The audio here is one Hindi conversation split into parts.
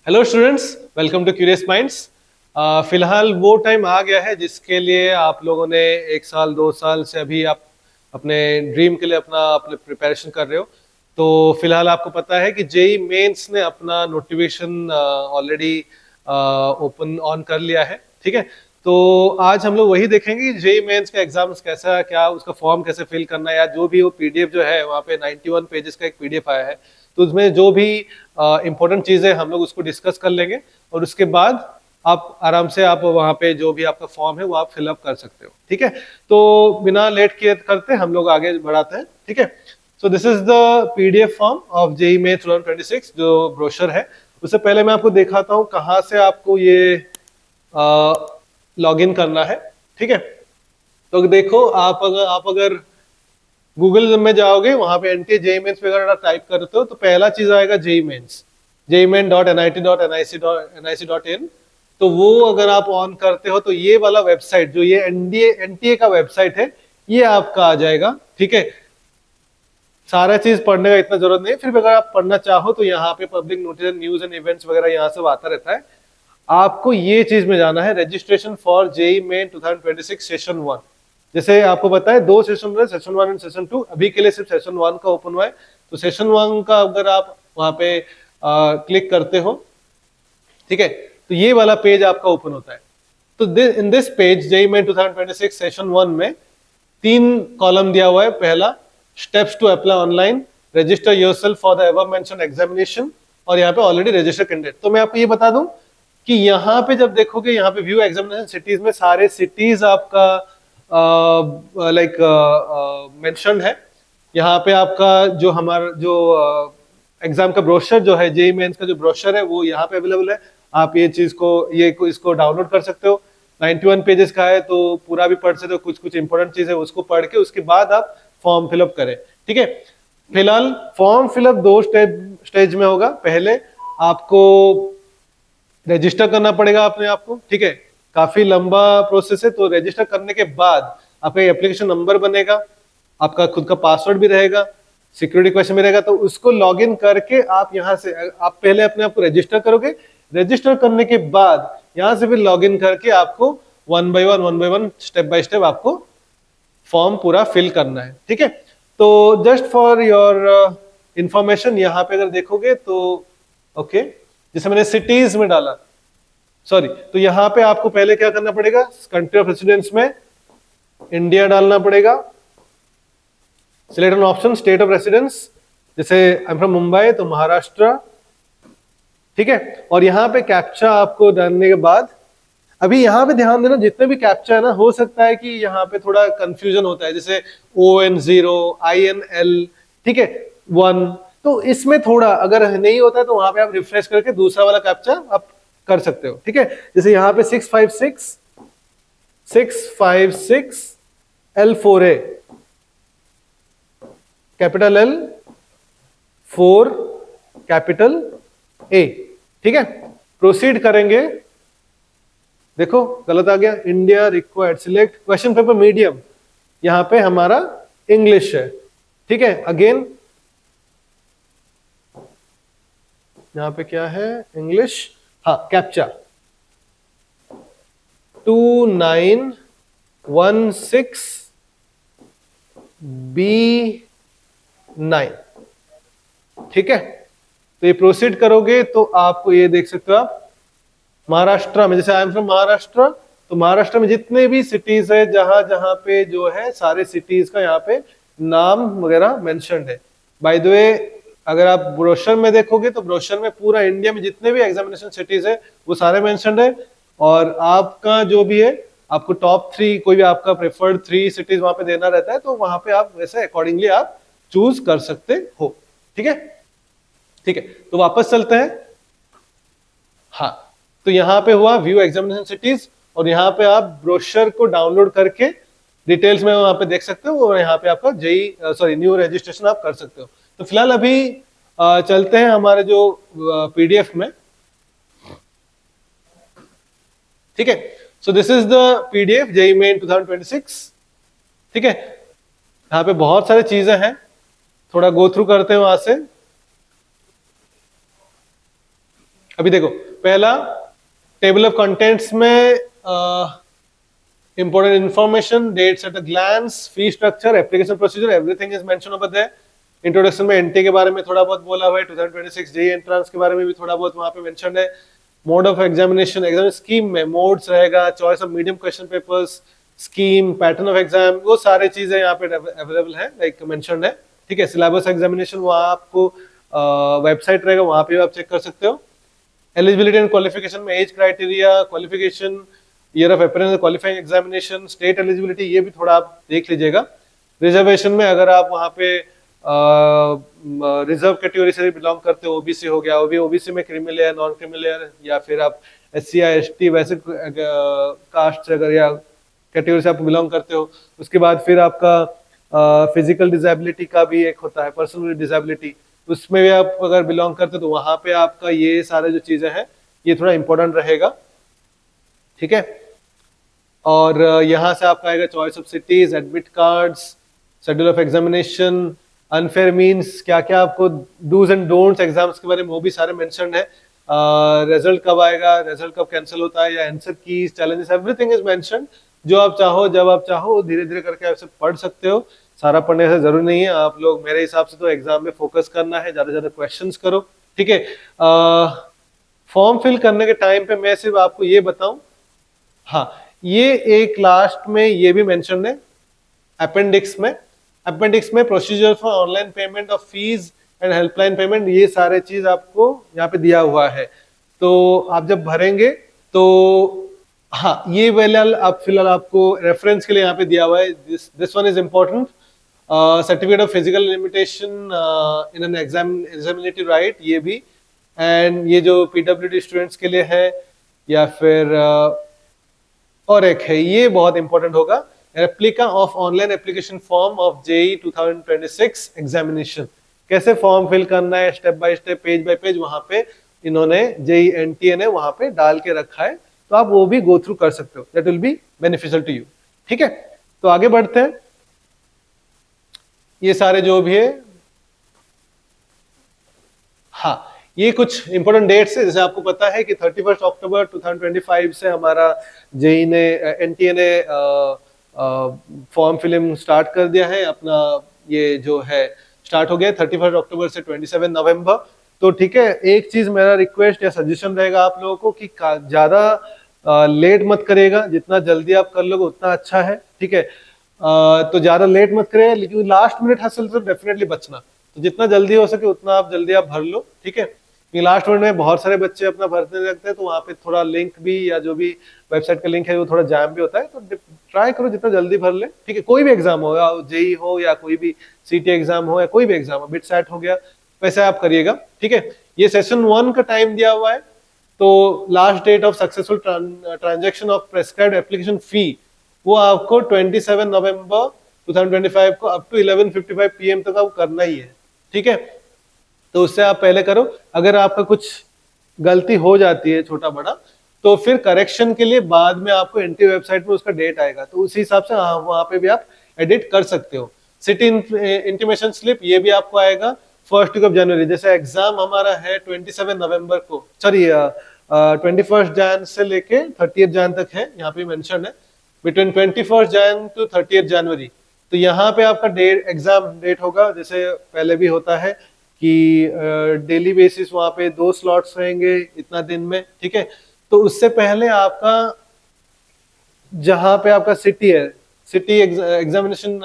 Hello students, welcome to curious minds. फिलहाल वो टाइम आ गया है जिसके लिए आप लोगों ने 1 साल 2 साल से अभी आप अपने ड्रीम के लिए अपने प्रिपरेशन कर रहे हो। तो फिलहाल आपको पता है कि जेई मेंस ने अपना नोटिफिकेशन ऑलरेडी ओपन ऑन कर लिया है। ठीक है, तो आज हम लोग वही देखेंगे कि जेई मेंस का एग्जाम्स कैसा है, क्या उसका फॉर्म कैसे फिल करना है, या जो भी वो पीडीएफ जो है वहाँ पे 91 पेजेस का एक पीडीएफ आया है। तो उसमें जो भी इंपॉर्टेंट चीजें हम लोग उसको डिस्कस कर लेंगे, और उसके बाद आप आराम से आप वहाँ पे जो भी आपका फॉर्म है वो आप फिलअप कर सकते हो। ठीक है, तो बिना लेट किए करते हम लोग आगे बढ़ाते हैं। ठीक है, so this is the PDF form of JEE Main 2026 जो ब्रोशर है। उससे पहले मैं आपको दिखाता हूँ कहाँ से आपको ये लॉग इन करना है। ठीक है, तो देखो आप अगर गूगल में जाओगे, वहां पे एनटीए जेई मेंस वगैरह टाइप करते हो तो पहला चीज आएगा जेई मेंस, jmain.nit.nic.in। तो वो अगर आप ऑन करते हो तो ये वाला वेबसाइट, जो ये एनटीए का वेबसाइट है, ये आपका आ जाएगा। ठीक है, सारा चीज पढ़ने का इतना जरूरत नहीं है, फिर भी अगर आप पढ़ना चाहो तो यहाँ पे public notice, news and events वगैरह यहाँ से आता रहता है। आपको ये चीज में जाना है, registration for JEE Main 2026 session 1। जैसे आपको पता है दो सेशन है, सेशन 1 एंड सेशन 2। अभी के लिए सिर्फ सेशन 1 का ओपन हुआ है, तो सेशन 1 का अगर आप वहां पे क्लिक करते हो, ठीक है, तो ये वाला पेज आपका ओपन होता है। तो in this page JEE Main 2026 session 1 में 3 कॉलम दिया हुआ है। पहला, steps to apply online, register yourself for the above mention examination, और यहाँ पे ऑलरेडी रजिस्टर कैंडिडेट। तो मैं आपको ये बता दूं कि यहाँ पे जब देखोगे, यहाँ पे व्यू एग्जामिनेशन सिटीज में सारे सिटीज आपका लाइक मेंशन है। यहाँ पे आपका जो हमारा जो एग्जाम का ब्रोशर जो है, जेई मेंस का जो ब्रोशर है वो यहाँ पे अवेलेबल है। आप ये चीज को इसको डाउनलोड कर सकते हो। 91 पेजेस का है तो पूरा भी पढ़ सकते हो, कुछ कुछ इंपॉर्टेंट चीज है उसको पढ़ के उसके बाद आप फॉर्म फिलअप करें। ठीक है, फिलहाल फॉर्म फिलअप दो स्टेज में होगा। पहले आपको रजिस्टर करना पड़ेगा अपने आप को। ठीक है, काफी लंबा प्रोसेस है। तो रजिस्टर करने के बाद आपका एप्लीकेशन नंबर बनेगा, आपका खुद का पासवर्ड भी रहेगा, सिक्योरिटी क्वेश्चन भी रहेगा। तो उसको लॉगिन करके आप यहाँ से आप पहले अपने आप को रजिस्टर करोगे। रजिस्टर करने के बाद यहाँ से फिर लॉगिन करके आपको one by one step by step आपको फॉर्म पूरा फिल करना है। ठीक है, तो जस्ट फॉर योर इंफॉर्मेशन, यहाँ पे अगर देखोगे तो ओके, जैसे मैंने सिटीज में डाला, सॉरी, तो यहाँ पे आपको पहले क्या करना पड़ेगा, कंट्री ऑफ रेसिडेंस में इंडिया डालना पड़ेगा। Select an option, state of residence, जैसे आई एम फ्रॉम मुंबई तो महाराष्ट्र। ठीक है, और यहाँ पे कैप्चा आपको डालने के बाद, अभी यहाँ पे ध्यान देना, जितने भी कैप्चा है ना, हो सकता है कि यहाँ पे थोड़ा कंफ्यूजन होता है, जैसे ON0 INL, ठीक है, 1। तो इसमें थोड़ा अगर नहीं होता है तो वहां पे आप रिफ्रेश करके दूसरा वाला कैप्चा आप कर सकते हो। ठीक है, जैसे यहाँ पे 656 L4A, capital L, 4 capital A। ठीक है, प्रोसीड करेंगे। देखो गलत आ गया, India required, select question paper medium, यहां पे हमारा इंग्लिश है। ठीक है, अगेन यहां पे क्या है, इंग्लिश। हाँ, कैप्चा 2916B9। ठीक है, तो ये प्रोसीड करोगे तो आपको ये देख सकते हो आप, महाराष्ट्र में, जैसे आई एम फ्रॉम महाराष्ट्र, तो महाराष्ट्र में जितने भी सिटीज है, जहां जहां पे जो है सारे सिटीज का यहाँ पे नाम वगैरह मेंशन्ड है। बाय द वे, अगर आप ब्रोशर में देखोगे तो ब्रोशर में पूरा इंडिया में जितने भी एग्जामिनेशन सिटीज है वो सारे मेंशन्ड है। और आपका जो भी है, आपको टॉप 3, कोई भी आपका प्रेफर्ड 3 सिटीज वहां पे देना रहता है, तो वहां पे आप वैसे अकॉर्डिंगली आप चूज कर सकते हो। ठीक है, ठीक है, तो वापस चलते हैं। हाँ, तो यहाँ पे हुआ व्यू एग्जामिनेशन सिटीज, और यहाँ पे आप ब्रोशर को डाउनलोड करके डिटेल्स में वहां पे देख सकते हो, और यहाँ पे आपका जेई सॉरी न्यू रजिस्ट्रेशन आप कर सकते हो। तो फिलहाल अभी चलते हैं हमारे जो पीडीएफ में। ठीक है, so this is the PDF JEE Main 2026। ठीक है, यहाँ पे बहुत सारी चीजें हैं, थोड़ा गो थ्रू करते हैं वहां से। अभी देखो, पहला टेबल ऑफ कंटेंट्स में important information, dates at a glance, fee structure, application procedure, everything is mentioned over there. Introduction में एनटी के बारे में थोड़ा बहुत बोला हुआ है, 2026 जेईई एंट्रेंस के बारे में भी थोड़ा बहुत वहां पे मेंशन है. Mode of examination, exam scheme में मोड्स रहेगा, choice of medium question papers, scheme, pattern of exam, वो सारे चीजें यहाँ पे अवेलेबल है, लाइक मेंशन है. ठीक है, सिलेबस एग्जामिनेशन वहाँ आपको वेबसाइट रहेगा, वहां पे आप चेक कर सकते हो. एलिजिबिलिटी एंड क्वालिफिकेशन में age criteria, qualification, year of appearance, qualifying examination, state eligibility, ये भी थोड़ा आप देख लीजिएगा. रिजर्वेशन में अगर आप वहाँ पे रिजर्व कैटेगरी से बिलोंग करते हो, ओबीसी हो गया, ओबीसी में क्रिमिनल है, नॉन क्रिमिनल है, या फिर आप एससी या एसटी वैसे कास्ट से अगर या कैटेगरी से आप बिलोंग करते हो. उसके बाद फिर आपका फिजिकल डिसेबिलिटी का भी एक होता है, पर्सनल डिसेबिलिटी, उसमें भी आप अगर बिलोंग करते हो तो वहां पे आपका ये सारे जो चीजें हैं ये थोड़ा इंपॉर्टेंट रहेगा. ठीक है, और यहाँ से आपका आएगा choice of cities, admit cards, schedule of examination, unfair means, क्या क्या आपको डूज एंड डोंट्स एग्जाम्स के बारे में वो भी सारे मेंशन है. रिजल्ट कब आएगा, रिजल्ट कब कैंसिल होता है, या answer keys, challenges, everything is mention. जो आप चाहो जब आप चाहो धीरे धीरे करके आप पढ़ सकते हो. सारा पढ़ने से जरूरी नहीं है. आप लोग मेरे हिसाब से तो एग्जाम में फोकस करना है, ज्यादा से ज्यादा क्वेश्चंस करो. ठीक है, फॉर्म फिल करने के टाइम पे मैं सिर्फ आपको ये बताऊं, हाँ, ये एक लास्ट में ये भी मेंशन है अपेंडिक्स में procedure for online payment of fees and helpline payment, ये सारे चीज आपको यहाँ पे दिया हुआ है. तो आप जब भरेंगे तो हाँ, ये वेल आप फिलहाल आपको रेफरेंस के लिए यहाँ पे दिया हुआ है. This one is important. Certificate of physical limitation in an examination right, ये भी. एंड ये जो पीडब्ल्यूडी स्टूडेंट्स के लिए है, या फिर और एक है, ये बहुत इंपॉर्टेंट होगा, replica of online application form of JEE 2026 examination. कैसे फॉर्म फिल करना है step by step, page bye page, वहां पे इन्होंने जेईई एनटीए ने वहां पे डाल के रखा है, तो आप वो भी गो थ्रू कर सकते हो. That will be beneficial to you. ठीक है, तो आगे बढ़ते हैं. ये सारे जो भी है, हाँ, ये कुछ इंपॉर्टेंट डेट्स है. जैसे आपको पता है कि 31 अक्टूबर 2025 से हमारा जेई ने एनटीए ने फॉर्म फिलिंग स्टार्ट कर दिया है अपना. ये जो है स्टार्ट हो गया 31 अक्टूबर से 27 नवंबर. तो ठीक है, एक चीज मेरा रिक्वेस्ट या सजेशन रहेगा आप लोगों को कि ज्यादा लेट मत करेगा, जितना जल्दी आप कर लोगे उतना अच्छा है. ठीक है, तो ज्यादा लेट मत करेगा, लेकिन लास्ट मिनट हसल से डेफिनेटली बचना. तो जितना जल्दी हो सके उतना आप जल्दी आप भर लो. ठीक है, लास्ट मिनट में बहुत सारे बच्चे अपना भरने लगते हैं, तो वहाँ पे थोड़ा लिंक भी या जो भी वेबसाइट का लिंक है वो थोड़ा जैम भी होता है. तो ट्राई करो जितना जल्दी भर ले. ठीक है, कोई भी एग्जाम हो, जेई हो या कोई भी सीटी एग्जाम हो या कोई भी एग्जाम हो, बिट सेट हो गया, वैसे आप करिएगा. ठीक है, ये सेशन 1 का टाइम दिया हुआ है. तो last date of successful transaction of prescribed application fee, वो आपको 27 नवंबर 2025 को अप टू 11:55 PM तक आप करना ही है. ठीक है, तो उससे आप पहले करो. अगर आपका कुछ गलती हो जाती है छोटा बड़ा, तो फिर करेक्शन के लिए बाद में आपको एनटी वेबसाइट में उसका डेट आएगा, तो उसी हिसाब से वहां पे भी आप एडिट कर सकते हो. सिटी इंटीमेशन स्लिप, ये भी आपको आएगा फर्स्ट वीक ऑफ जनवरी. जैसे एग्जाम हमारा है 27 नवंबर को, सॉरी 21 जैन से लेके 30 जैन तक है, यहाँ पे मेंशन है बिटवीन 21 जैन टू 30 जनवरी. तो यहाँ पे आपका डेट, एग्जाम डेट होगा जैसे पहले भी होता है कि डेली बेसिस वहां पे 2 स्लॉट्स रहेंगे इतना दिन में. ठीक है, तो उससे पहले आपका जहां पे आपका सिटी है, सिटी एग्जामिनेशन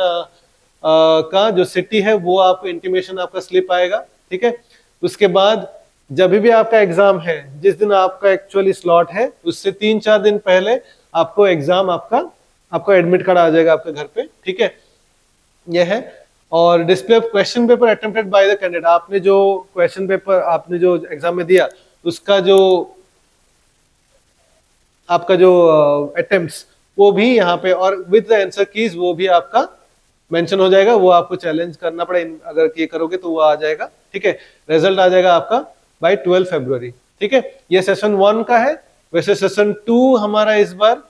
का जो सिटी है वो आपको इंटीमेशन आपका स्लिप आएगा. ठीक है, उसके बाद जब भी आपका एग्जाम है, जिस दिन आपका एक्चुअली स्लॉट है, उससे 3-4 दिन पहले आपको एग्जाम आपका एडमिट कार्ड आ जाएगा आपके घर पे. ठीक है, यह है. और display of question paper attempted by the candidate, आपने जो क्वेश्चन पेपर आपने जो एग्जाम में दिया उसका जो आपका जो अटेम्प्ट्स वो भी यहाँ पे, और विद द आंसर कीज वो भी आपका मेंशन हो जाएगा. वो आपको चैलेंज करना पड़े, अगर ये करोगे तो वो आ जाएगा. ठीक है, रिजल्ट आ जाएगा आपका बाय 12 फरवरी. ठीक है, ये सेशन 1 का है. वैसे सेशन 2 हमारा इस बार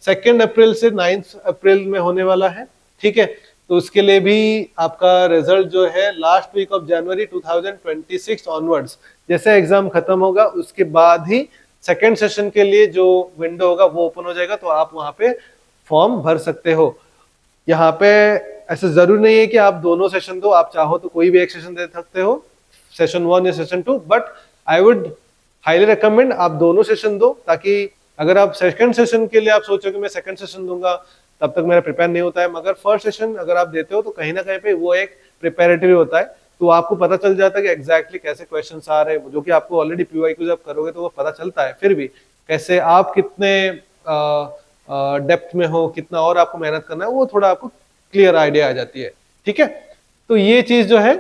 2 अप्रैल से 9 अप्रैल में होने वाला है. ठीक है, तो उसके लिए भी आपका रिजल्ट जो है last week of January 2026 onwards जैसे एग्जाम खत्म होगा उसके बाद ही सेकेंड सेशन के लिए जो विंडो होगा वो ओपन हो जाएगा, तो आप वहां पे फॉर्म भर सकते हो। यहाँ पे ऐसा जरूरी नहीं है कि आप दोनों सेशन दो, आप चाहो तो कोई भी एक सेशन दे सकते हो, सेशन 1 या session 2, but I would highly recommend आप दोनों सेशन दो, ताकि अगर आप सेकंड सेशन के लिए आप सोचो कि मैं सेकंड सेशन दूंगा तब तक मेरा प्रिपेयर नहीं होता है, मगर फर्स्ट सेशन अगर आप देते हो तो कहीं ना कहीं पे वो एक प्रिपेरेटरी होता है, तो आपको पता चल जाता है कि एग्जैक्टली कैसे क्वेश्चंस आ रहे हैं, जो कि आपको ऑलरेडी पीवाईक्यू जब करोगे तो वो पता चलता है, फिर भी कैसे आप कितने डेप्थ में हो, कितना और आपको मेहनत करना है, वो थोड़ा आपको क्लियर आइडिया आ जाती है। ठीक है, तो ये चीज जो है,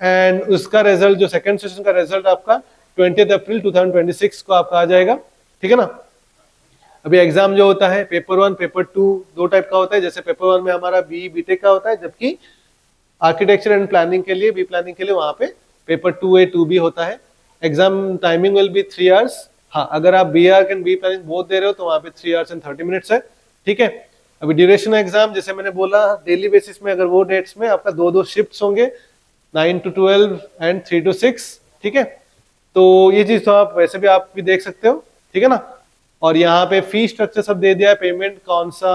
एंड उसका रिजल्ट जो सेकंड सेशन का रिजल्ट आपका 20 अप्रैल 2026 को आपका आ जाएगा। ठीक है ना। अभी एग्जाम जो होता है पेपर 1 पेपर 2 दो टाइप का होता है, जैसे पेपर 1 में हमारा बी बीटेक का होता है, जबकि आर्किटेक्चर एंड प्लानिंग के लिए, बी प्लानिंग के लिए वहां पे पेपर 2A 2B होता है। Exam timing will be 3 hours. हाँ, अगर आप B Arch and B planning both दे रहे हो तो वहां पे 3 आवर्स एंड 30 मिनट्स है। ठीक है, अभी ड्यूरेशन एग्जाम जैसे मैंने बोला डेली बेसिस में, अगर वो डेट्स में आपका दो शिफ्ट्स होंगे, 9 to 12 एंड 3 to 6। ठीक है, तो ये चीज तो आप वैसे भी आप भी देख सकते हो। ठीक है ना। और यहाँ पे फी स्ट्रक्चर सब दे दिया है, पेमेंट कौन सा,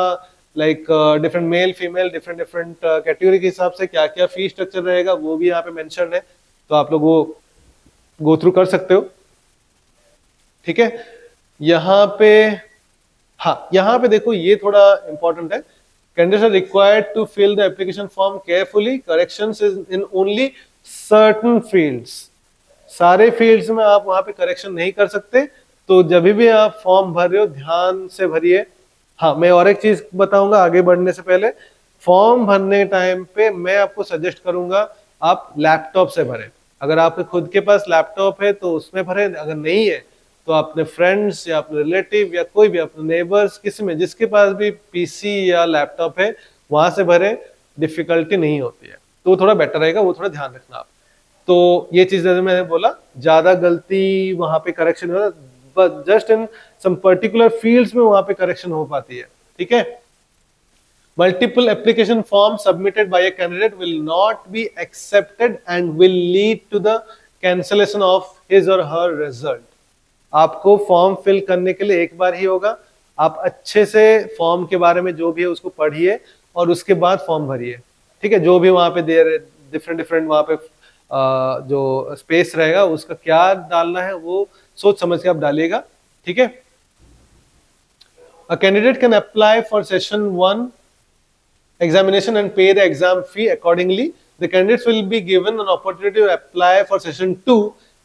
like different male female different different category के हिसाब से क्या क्या फी स्ट्रक्चर रहेगा वो भी यहाँ पे मेंशन है, तो आप लोग वो गो थ्रू कर सकते हो। ठीक है, यहाँ पे, हाँ यहाँ पे देखो ये थोड़ा इंपॉर्टेंट है, candidates are required to fill the application form carefully, corrections in only certain fields. सारे फील्ड्स में आप वहां पे करेक्शन नहीं कर सकते, तो जब भी आप फॉर्म भर रहे हो ध्यान से भरिए। हाँ, मैं और एक चीज बताऊंगा आगे बढ़ने से पहले, फॉर्म भरने टाइम पे मैं आपको सजेस्ट करूंगा आप लैपटॉप से भरें। अगर आपके खुद के पास लैपटॉप है तो उसमें भरें, अगर नहीं है तो अपने फ्रेंड्स या अपने रिलेटिव या कोई भी अपने नेबर्स, किसी में जिसके पास भी पीसी या लैपटॉप है वहां से भरें, डिफिकल्टी नहीं होती है, तो थोड़ा बेटर रहेगा, वो थोड़ा ध्यान रखना आप। तो ये चीज जैसे मैंने बोला, ज्यादा गलती वहां पे करेक्शन हो, but just in some particular fields में वहां पे करेक्शन हो पाती है। ठीक है, multiple application forms submitted by a candidate will not be accepted and will lead to the cancellation of his or her result। आपको फॉर्म फिल करने के लिए एक बार ही होगा, आप अच्छे से फॉर्म के बारे में जो भी है उसको पढ़िए और उसके बाद फॉर्म भरिए। ठीक है, जो भी वहां पे दे रहे डिफरेंट डिफरेंट वहां पे जो स्पेस रहेगा उसका क्या डालना है वो सोच समझ के आप डालिएगा। ठीक है, a candidate can apply for session 1 examination and pay the exam fee accordingly। The candidates will be given an opportunity to apply for session 2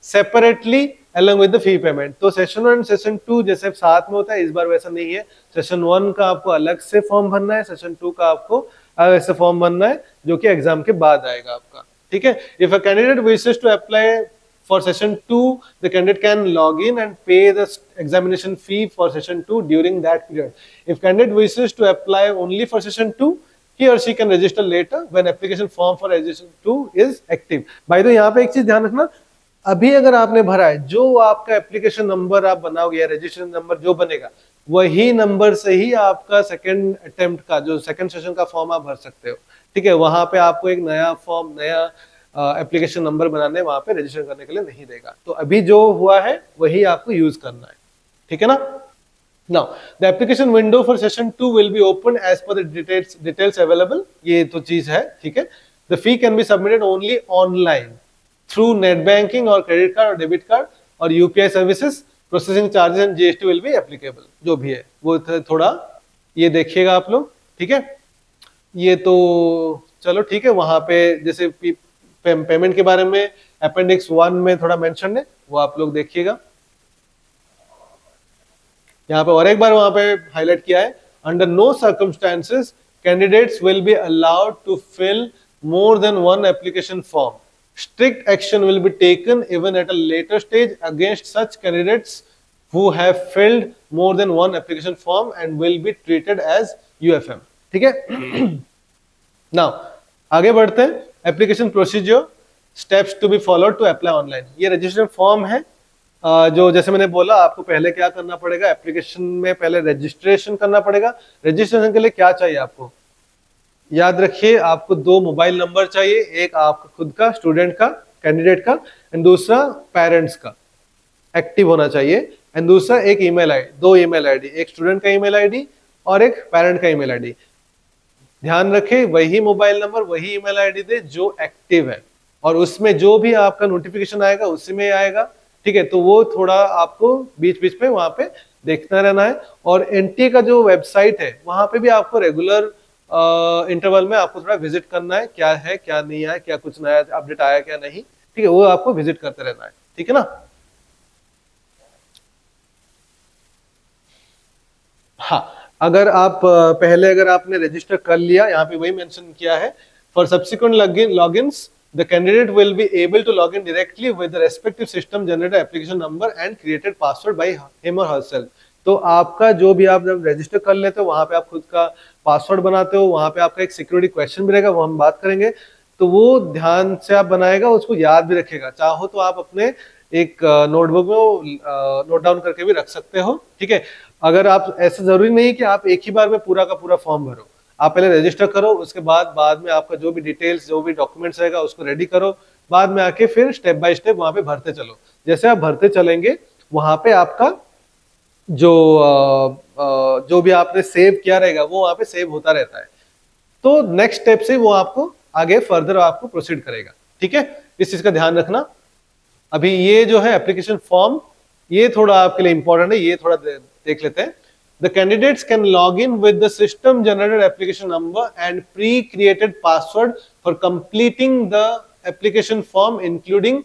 separately along with the fee payment। तो सेशन 1 सेशन 2 जैसे साथ में होता है, इस बार वैसा नहीं है। सेशन 1 का आपको अलग से फॉर्म भरना है, सेशन 2 का आपको अलग से फॉर्म भरना है, जो कि एग्जाम के बाद आएगा आपका। ठीक है, if a candidate wishes to apply for session 2 the candidate can log in and pay the examination fee for session 2 during that period। if candidate wishes to apply only for session 2 he or she can register later when application form for registration 2 is active। by the way यहाँ पे एक चीज ध्यान रखना, अभी अगर आपने भरा है, जो आपका एप्लीकेशन नंबर आप बनाओगे या रजिस्ट्रेशन नंबर जो बनेगा वही नंबर से ही आपका सेकंड अटेम्प्ट का जो सेकंड सेशन का फॉर्म आप भर सकते हो। ठीक है, वहां पे आपको एक नया फॉर्म, नया एप्लीकेशन नंबर बनाने वहां पे रजिस्टर करने के लिए नहीं देगा, तो अभी जो हुआ है वही आपको यूज करना है। ठीक है ना। Now the application window for session 2 will be open as per the details available. ये तो चीज है। ठीक है, the fee can be submitted only online through net banking और क्रेडिट कार्ड और डेबिट कार्ड और UPI services. Processing charges and GST will be applicable. जो भी है वो थोड़ा ये देखिएगा आप लोग। ठीक है, ये तो चलो ठीक है, वहां पे जैसे पेमेंट के बारे में अपेंडिक्स 1 में थोड़ा मेंशन है, वो आप लोग देखिएगा। यहाँ पे और एक बार वहां पे हाईलाइट किया है, under no circumstances candidates will be allowed to fill more than 1 application form. Strict action will be taken even at a later stage against such candidates who have filled more than 1 application form and will be treated as UFM। ठीक है। नाउ आगे बढ़ते हैं, application procedure, steps to be followed to apply online. ये रजिस्ट्रेशन फॉर्म है, जो जैसे मैंने बोला आपको पहले क्या करना पड़ेगा, एप्लीकेशन में पहले रजिस्ट्रेशन करना पड़ेगा। रजिस्ट्रेशन के लिए क्या चाहिए आपको, याद रखिए आपको 2 मोबाइल नंबर चाहिए, एक आपका खुद का स्टूडेंट का, कैंडिडेट का, एंड दूसरा पेरेंट्स का एक्टिव होना चाहिए, एंड दूसरा एक ईमेल आईडी, 2 ईमेल आईडी, एक स्टूडेंट का ईमेल आईडी और एक पेरेंट का ईमेल आईडी। ध्यान रखें वही मोबाइल नंबर वही ईमेल आईडी दे जो एक्टिव है, और उसमें जो भी आपका नोटिफिकेशन आएगा उसी में आएगा, ठीक है। तो वो थोड़ा आपको बीच बीच में वहां पे देखना रहना है। और एनटीए का जो वेबसाइट है वहां पे भी आपको रेगुलर इंटरवल में आपको थोड़ा विजिट करना है, क्या है क्या नहीं है, क्या कुछ नया अपडेट आया क्या नहीं, ठीक है, वो आपको विजिट करते रहना है, ठीक है ना। हाँ, अगर आप पहले अगर आपने रजिस्टर कर लिया, यहाँ पे वही मेंशन किया है, for subsequent logins the candidate will be able to log in directly with the respective system generated application number and created password by him और हरसेल्फ। तो आपका जो भी आप जब रजिस्टर कर लेते हो वहां पे आप खुद का पासवर्ड बनाते हो, वहां पे आपका एक सिक्योरिटी क्वेश्चन भी रहेगा, वो हम बात करेंगे, तो वो ध्यान से आप बनाएगा, उसको याद भी रखेगा। चाहो तो आप अपने एक नोटबुक में नोट डाउन करके भी रख सकते हो, ठीक है। अगर आप, ऐसा जरूरी नहीं कि आप एक ही बार में पूरा का पूरा फॉर्म भरो, आप पहले रजिस्टर करो, उसके बाद में आपका जो भी डिटेल्स जो भी डॉक्यूमेंट्स रहेगा उसको रेडी करो, बाद में आके फिर स्टेप बाय स्टेप वहां पे भरते चलो। जैसे आप भरते चलेंगे वहां पे आपका जो भी आपने सेव किया रहेगा वो वहां पे सेव होता रहता है, तो नेक्स्ट स्टेप से वो आपको आगे फर्दर आपको प्रोसीड करेगा, ठीक है। इस चीज का ध्यान रखना। अभी ये जो है एप्लीकेशन फॉर्म, ये थोड़ा आपके लिए इंपॉर्टेंट है, ये थोड़ा देख लेते हैं। The candidates can log in with the system generated application number and pre-created password for completing the application form, including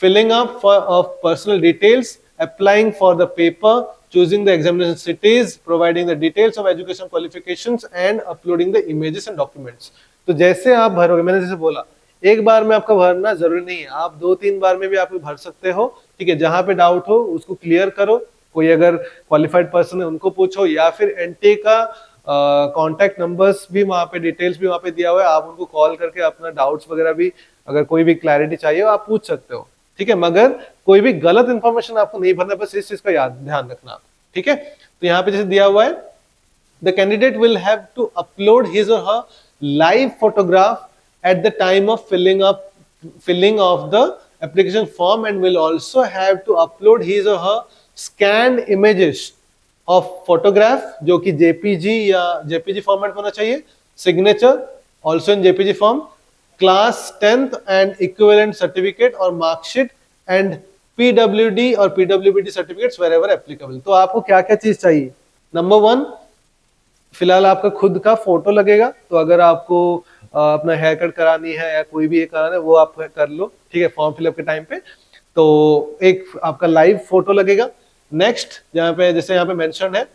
filling up of personal details, applying for the paper, choosing the examination cities, providing the details of education qualifications and uploading the images and documents। तो जैसे आप भरोगे, मैंने जैसे बोला एक बार में आपका भरना जरूरी नहीं है, आप 2-3 बार में भी आप भर सकते हो, ठीक है। जहां पे डाउट हो उसको क्लियर करो, कोई अगर क्वालिफाइड पर्सन है उनको पूछो, या फिर एनटीए का कांटेक्ट नंबर्स भी वहां पे, डिटेल्स भी वहां पे दिया हुआ है, आप उनको कॉल करके अपना डाउट्स वगैरह भी, अगर कोई भी क्लैरिटी चाहिए आप पूछ सकते हो, ठीक है। मगर कोई भी गलत इंफॉर्मेशन आपको नहीं भरना, बस इस चीज का ध्यान रखना, ठीक है। तो यहाँ पे जैसे दिया हुआ है, the candidate will have to upload his or her live photograph at the time of filling of the application form and will also have to upload his or her scanned images of photograph जो कि JPG या JPG format होना चाहिए, signature also in JPG form, class 10th and equivalent certificate और mark sheet and PWD और PWBD certificates wherever applicable। तो आपको क्या क्या चीज चाहिए? नंबर 1, फिलहाल आपका खुद का फोटो लगेगा, तो अगर आपको अपना हेयर कट करानी है या कोई भी ये कराना है वो आप कर लो, ठीक है, फॉर्म फिलअप के टाइम पे। तो एक आपका लाइव फोटो लगेगा। नेक्स्ट जहाँ पे, जैसे यहाँ पे मेंशन है,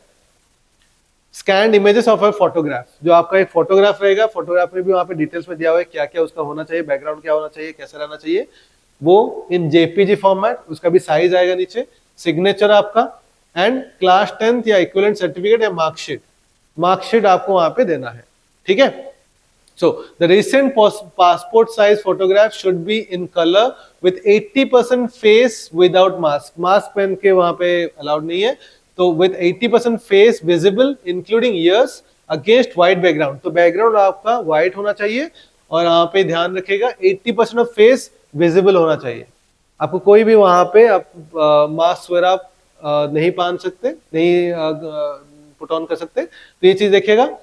scanned images of a photograph, जो आपका एक फोटोग्राफ रहेगा, फोटोग्राफ में भी वहाँ पे डिटेल्स में दिया हुआ है क्या क्या उसका होना चाहिए, बैकग्राउंड क्या होना चाहिए, कैसे रहना चाहिए, वो इन जेपीजी फॉर्मेट, उसका भी साइज आएगा नीचे, सिग्नेचर आपका, एंड क्लास 10th या इक्विवेलेंट सर्टिफिकेट या मार्कशीट आपको वहां पे देना है, ठीक है। So the recent passport size photograph should be in color with 80% face without mask। Mask पहन के वहां पे अलाउड नहीं है, तो with 80% face visible including ears against white background। तो बैकग्राउंड आपका व्हाइट होना चाहिए और यहाँ पे ध्यान रखेगा 80% ऑफ फेस विजिबल होना चाहिए। आपको कोई भी वहां पे आप मास्क वगैरह नहीं पहन सकते, नहीं पुट ऑन कर सकते, तो ये चीज देखिएगा।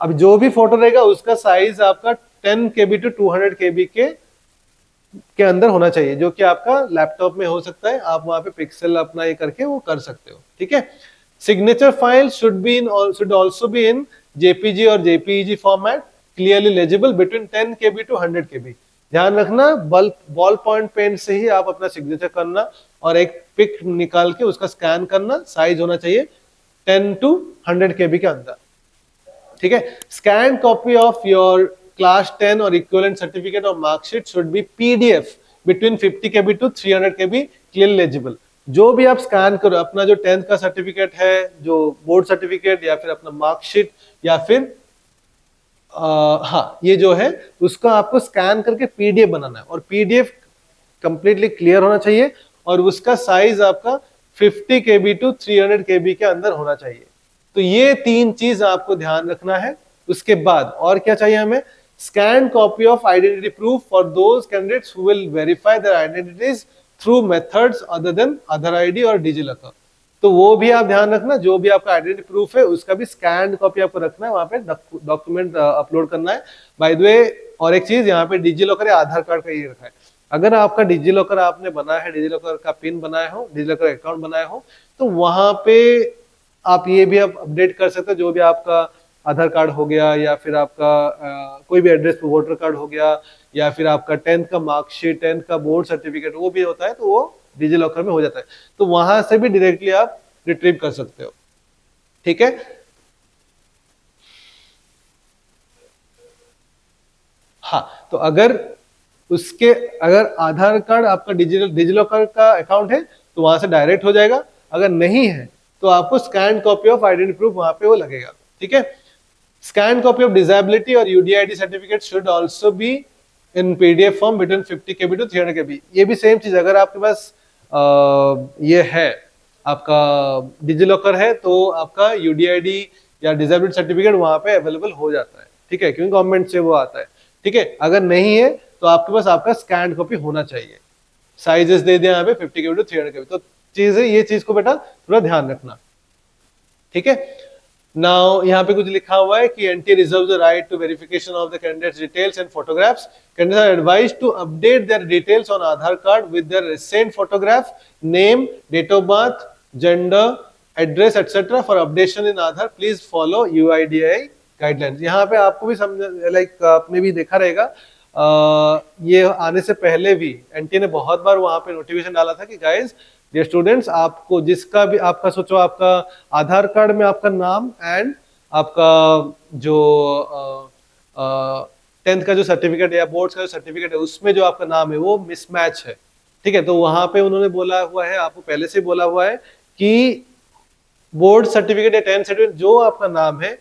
अब जो भी फोटो रहेगा उसका साइज आपका 10 KB टू 200 KB के अंदर होना चाहिए, जो कि आपका लैपटॉप में हो सकता है, आप वहां पे पिक्सल अपना ये करके वो कर सकते हो, ठीक है। Signature file should also be in JPG or JPEG format, clearly legible between 10 KB to 100 KB। ध्यान रखना बॉल पॉइंट पेन से ही आप अपना सिग्नेचर करना और एक पिक निकाल के उसका स्कैन करना, साइज होना चाहिए 10 टू 100 KB के अंदर, ठीक है। Scan copy of your class 10 और इक्विवेलेंट सर्टिफिकेट और marksheet should be PDF between 50 KB to 300 KB, clearly legible. जो भी आप स्कैन करो, अपना जो 10th का सर्टिफिकेट है, जो बोर्ड सर्टिफिकेट या फिर अपना मार्कशीट या फिर हाँ ये जो है उसका आपको स्कैन करके पीडीएफ बनाना है और पीडीएफ कंप्लीटली क्लियर होना चाहिए और उसका साइज आपका 50 KB टू 300 KB के अंदर होना चाहिए। तो ये 3 चीज आपको ध्यान रखना है। उसके बाद और क्या चाहिए हमें, scanned copy of identity proof for those candidates who will verify their identities through methods other than Aadhaar ID और DigiLocker। तो वो भी आप ध्यान रखना, जो भी आपका आइडेंटिटी प्रूफ है उसका भी स्कैन कॉपी आपको रखना है, वहां पे डॉक्यूमेंट अपलोड करना है। बाय द वे, और एक चीज यहाँ पे डिजिलॉकर या आधार कार्ड का ये रखा है, अगर आपका डिजिलॉकर आपने बनाया है, डिजिलॉकर का पिन बनाया हो, डिजिलॉकर अकाउंट बनाया हो, तो वहां पे आप ये भी आप अपडेट कर सकते हो, जो भी आपका आधार कार्ड हो गया या फिर आपका कोई भी एड्रेस पे वोटर कार्ड हो गया या फिर आपका 10th का मार्कशीट, 10th का बोर्ड सर्टिफिकेट, वो भी होता है तो वो डिजिलॉकर में हो जाता है, तो वहां से भी डायरेक्टली आप रिट्रीव कर सकते हो। ठीक है, हाँ, तो अगर आधार कार्ड आपका डिजिलॉकर का अकाउंट है तो वहां से डायरेक्ट हो जाएगा, अगर नहीं है तो आपको scan copy of identity proof वहां पे वो लगेगा। ठीक है, स्कैन कॉपी ऑफ डिसेबिलिटी और UDID certificate should also be in PDF form between 50 KB to 300 KB। ये भी सेम चीज, अगर आपके पास ये है, आपका डिजिलॉकर है, तो आपका यूडीआईडी या डिसेबिलिटी सर्टिफिकेट वहां पे अवेलेबल हो जाता है। ठीक है, क्योंकि गवर्नमेंट से वो आता है। ठीक है, अगर नहीं है तो आपके पास आपका स्कैन कॉपी होना चाहिए। साइजेस दे दिया यहाँ पे 50 KB to 300 KB। तो चीज है, ये चीज को बेटा थोड़ा ध्यान रखना। ठीक है, नाउ यहाँ पे कुछ लिखा हुआ है कि NTA reserves the right to verification of the candidates details and photographs. Candidates are advised to update their details on Aadhaar card with their recent photograph, name, date of birth, gender, address etcetera. For updation in Aadhaar please follow UIDAI guidelines. यहाँ पे आपको भी समझ, लाइक आपने भी देखा रहेगा, ये आने से पहले भी एनटीए ने बहुत बार वहां पे नोटिफिकेशन डाला था कि गाइज डियर स्टूडेंट्स, आपको जिसका भी आपका सोचो, आपका आधार कार्ड में आपका नाम एंड आपका जो 10th का जो सर्टिफिकेट या बोर्ड का जो सर्टिफिकेट है उसमें जो आपका नाम है वो मिसमैच है। ठीक है, तो वहां पे उन्होंने बोला हुआ है, आपको पहले से बोला हुआ है कि बोर्ड सर्टिफिकेट या 10th सर्टिफिकेट जो आपका नाम है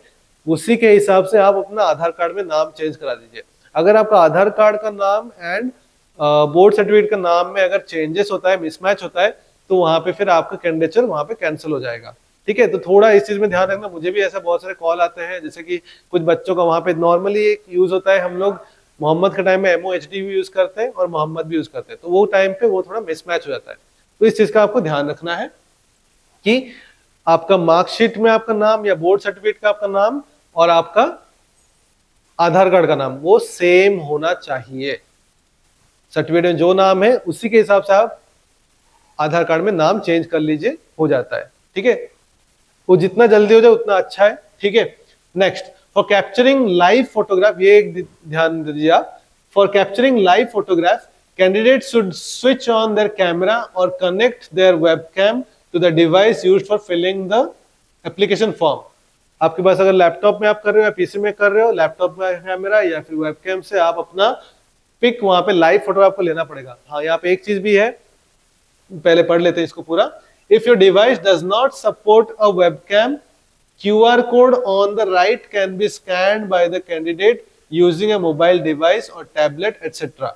उसी के हिसाब से आप अपना आधार कार्ड में नाम चेंज करा दीजिए। अगर आपका आधार कार्ड का नाम एंड बोर्ड सर्टिफिकेट का नाम में अगर चेंजेस होता है, मिसमैच होता है, तो वहां पे फिर आपका कैंडिडेचर वहां पे कैंसिल हो जाएगा। ठीक है, तो थोड़ा इस चीज में ध्यान रखना। मुझे भी ऐसा बहुत सारे कॉल आते हैं, जैसे कि कुछ बच्चों का वहां पे नॉर्मली एक यूज होता है, हम लोग मोहम्मद के टाइम में MOHD भी यूज करते हैं और मोहम्मद भी यूज करते हैं, तो वो टाइम पे वो थोड़ा मिसमैच हो जाता है। तो इस चीज का आपको ध्यान रखना है कि आपका मार्कशीट में आपका नाम या बोर्ड सर्टिफिकेट का आपका नाम और आपका आधार कार्ड का नाम वो सेम होना चाहिए। सर्टिफिकेट में जो नाम है उसी के हिसाब से आप आधार कार्ड में नाम चेंज कर लीजिए, हो जाता है। ठीक है, वो जितना जल्दी हो जाए उतना अच्छा है। ठीक है, next, for capturing live photograph, ये ध्यान दीजिए आप, for capturing live photograph candidate should switch on there camera और connect there webcam to the device used for filling the application form. आपके पास अगर लैपटॉप में आप कर रहे हो या पीसी में कर रहे हो, लैपटॉप में कैमरा या फिर वेबकैम से आप अपना पिक वहां पे लाइव फोटो आपको लेना पड़ेगा। हाँ, यहाँ पे एक चीज भी है, पहले पढ़ लेते हैं इसको पूरा। If your device does not support a webcam, QR code on the right can be scanned by the candidate using a mobile device or tablet, etc.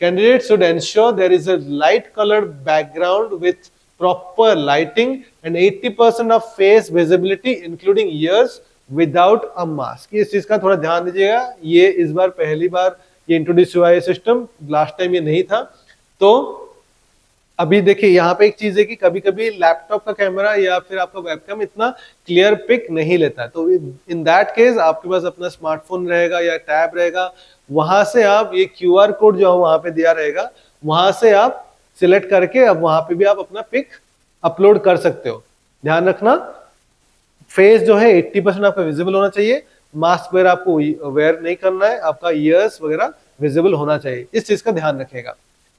Candidates should ensure there is a light colored background with proper lighting and 80% of face visibility including ears without a mask। इस चीज का थोड़ा ध्यान दीजिएगा, ये इस बार पहली बार ये इंट्रोड्यूस हुआ है सिस्टम, लास्ट टाइम ये नहीं था। तो अभी देखिए यहाँ पे एक चीज है कि कभी कभी लैपटॉप का कैमरा या फिर आपका वेबकैम इतना क्लियर पिक नहीं लेता है, तो इन दैट केस आपके पास अपना स्मार्टफोन रहेगा या टैब रहेगा, वहां से आप ये QR कोड जो वहां पे दिया रहेगा वहां से आप सिलेक्ट करके अब वहां पे भी आप अपना पिक अपलोड कर सकते हो। ध्यान रखना, फेस जो है 80% आपका विजिबल होना चाहिए, मास्क वगैरह आपको वेयर नहीं करना है, आपका ईयर्स वगैरह विजिबल होना चाहिए, इस चीज का ध्यान रखेगा।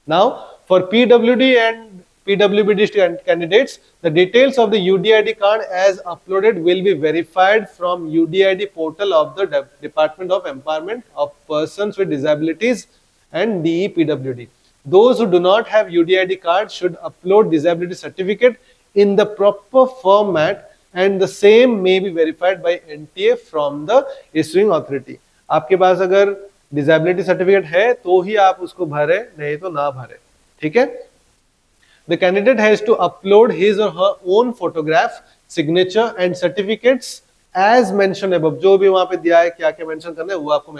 Now, for PWD and PWBD candidates, the details of the UDID card as uploaded will be verified from UDID portal of the Department of Empowerment of Persons with Disabilities and DEPWD. Those who do not have UDID card should upload disability certificate in the proper format and the same may be verified by NTA from the issuing authority. आपके पास अगर डिसेबिलिटी सर्टिफिकेट है तो ही आप उसको भरे, नहीं तो ना भरे। ठीक है, the candidate has to upload his or her own photograph, signature and certificates as mention above, जो भी वहां पे दिया है क्या क्या मेंशन करना है वो आपको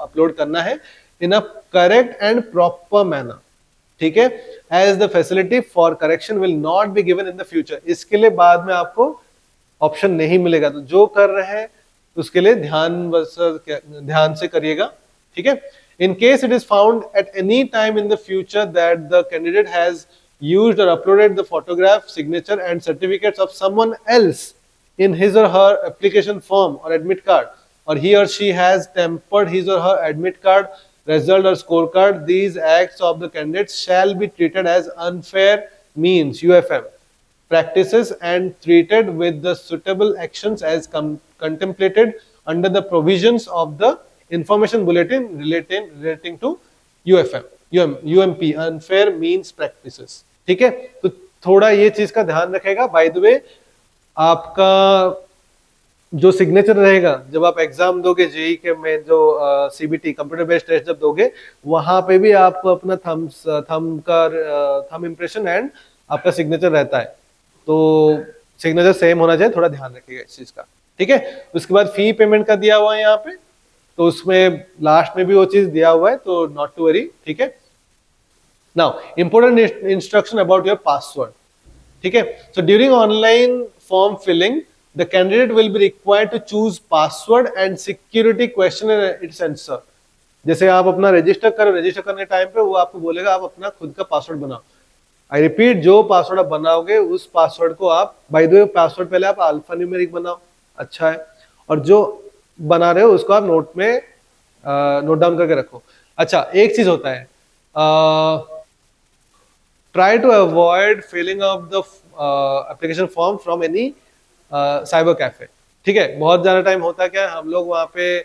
अपलोड करना है in a correct and proper manner, ठीक है। As the facility for correction will not be given in the future, इसके लिए बाद में आपको ऑप्शन नहीं मिलेगा, तो जो कर रहे हैं उसके लिए ध्यान से करिएगा, ठीक है। In case it is found at any time in the future that the candidate has used or uploaded the photograph, signature and certificates of someone else in his or her application form or admit card, or he or she has tampered his or her admit card, result or scorecard, these acts of the candidates shall be treated as unfair means UFM practices and treated with the suitable actions as contemplated under the provisions of the information bulletin relating to UFM UMP unfair means practices, ठीक है। तो थोड़ा ये चीज का ध्यान रखेगा। बाय द वे, आपका जो सिग्नेचर रहेगा जब आप एग्जाम दोगे जेई के में, जो सीबीटी कंप्यूटर बेस्ड टेस्ट जब दोगे, वहां पे भी आपको अपना थंब इंप्रेशन एंड आपका सिग्नेचर रहता है, तो सिग्नेचर सेम होना चाहिए, थोड़ा ध्यान रखिएगा इस चीज का, ठीक है। उसके बाद फी पेमेंट का दिया हुआ है यहाँ पे, तो उसमें लास्ट में भी वो चीज दिया हुआ है, तो नॉट टू वरी, ठीक है। Now important instruction about your password, ठीक है। So during online form filling the candidate will be required to choose password and security question and its answer। जैसे आप अपना रजिस्टर करो, रजिस्टर करने टाइम पे वो आपको बोलेगा आप अपना खुद का पासवर्ड बनाओ। आई रिपीट, जो पासवर्ड आप बनाओगे उस पासवर्ड को आप, बाय द वे पासवर्ड पहले आप अल्फा न्यूमेरिक बनाओ, अच्छा है, और जो बना रहे हो उसको आप नोट में नोट डाउन करके रखो। अच्छा, एक चीज होता है, try to avoid filling of the application form from any cyber cafe, ठीक है। बहुत ज्यादा टाइम होता है क्या, हम लोग वहाँ पे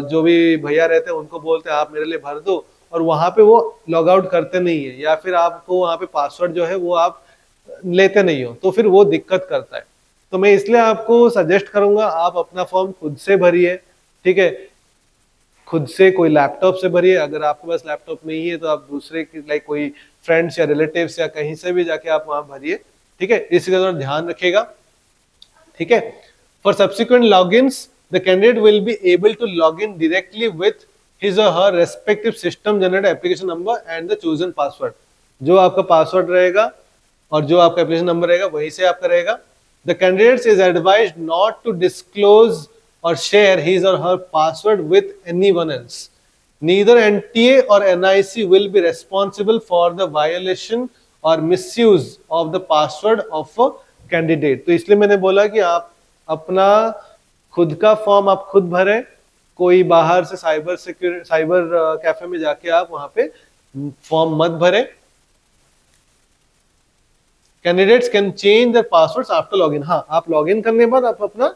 जो भी भैया रहते हैं उनको बोलते हैं आप मेरे लिए भर दो, और वहां पे वो लॉग आउट करते नहीं है, या फिर आपको वहां पे पासवर्ड जो है वो आप लेते नहीं हो, तो फिर वो दिक्कत करता है। तो मैं इसलिए आपको सजेस्ट करूंगा आप अपना फॉर्म खुद से भरिए, ठीक है, खुद से, कोई लैपटॉप से भरिए। अगर आपके पास लैपटॉप नहीं है तो आप दूसरे लाइक कोई फ्रेंड्स या रिलेटिव्स या कहीं से भी जाके आप वहां भरिए, ठीक है। इसका थोड़ा ध्यान रखिएगा, ठीक है। For subsequent logins the candidate will be able to log in directly with his or her respective system generated application number and the chosen password। जो आपका पासवर्ड रहेगा और जो आपका एप्लीकेशन नंबर रहेगा वहीं से आपका रहेगा। The candidate is advised not to disclose or share his or her password with anyone else। Neither NTA or NIC will be responsible for the violation or misuse of the password of a candidate। तो इसलिए मैंने बोला कि आप अपना खुद का फॉर्म आप खुद भरें, कोई बाहर से साइबर कैफे में जाके आप वहां पे फॉर्म मत भरें। Candidates can change their passwords after login. हाँ, आप लॉगिन करने के बाद आप अपना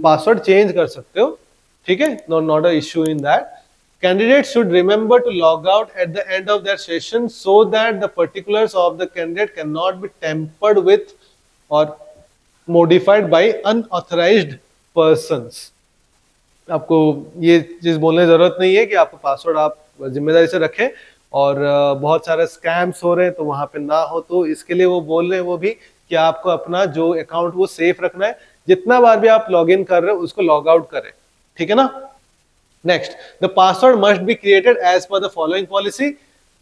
पासवर्ड चेंज कर सकते हो, ठीक है, not a issue in that. Candidates should remember to log out at the end of their session so that the particulars of the candidate cannot be tampered with or modified by unauthorized persons। आपको ये चीज बोलने की जरूरत नहीं है कि आपका पासवर्ड आप जिम्मेदारी से रखें, और बहुत सारे स्कैम्स हो रहे हैं तो वहां पे ना हो, तो इसके लिए वो बोल रहे हैं वो भी कि आपको अपना जो अकाउंट वो सेफ रखना है, जितना बार भी आप लॉग इन कर रहे हो उसको लॉग आउट करें, ठीक है ना। Next, the password must be created as per the following policy.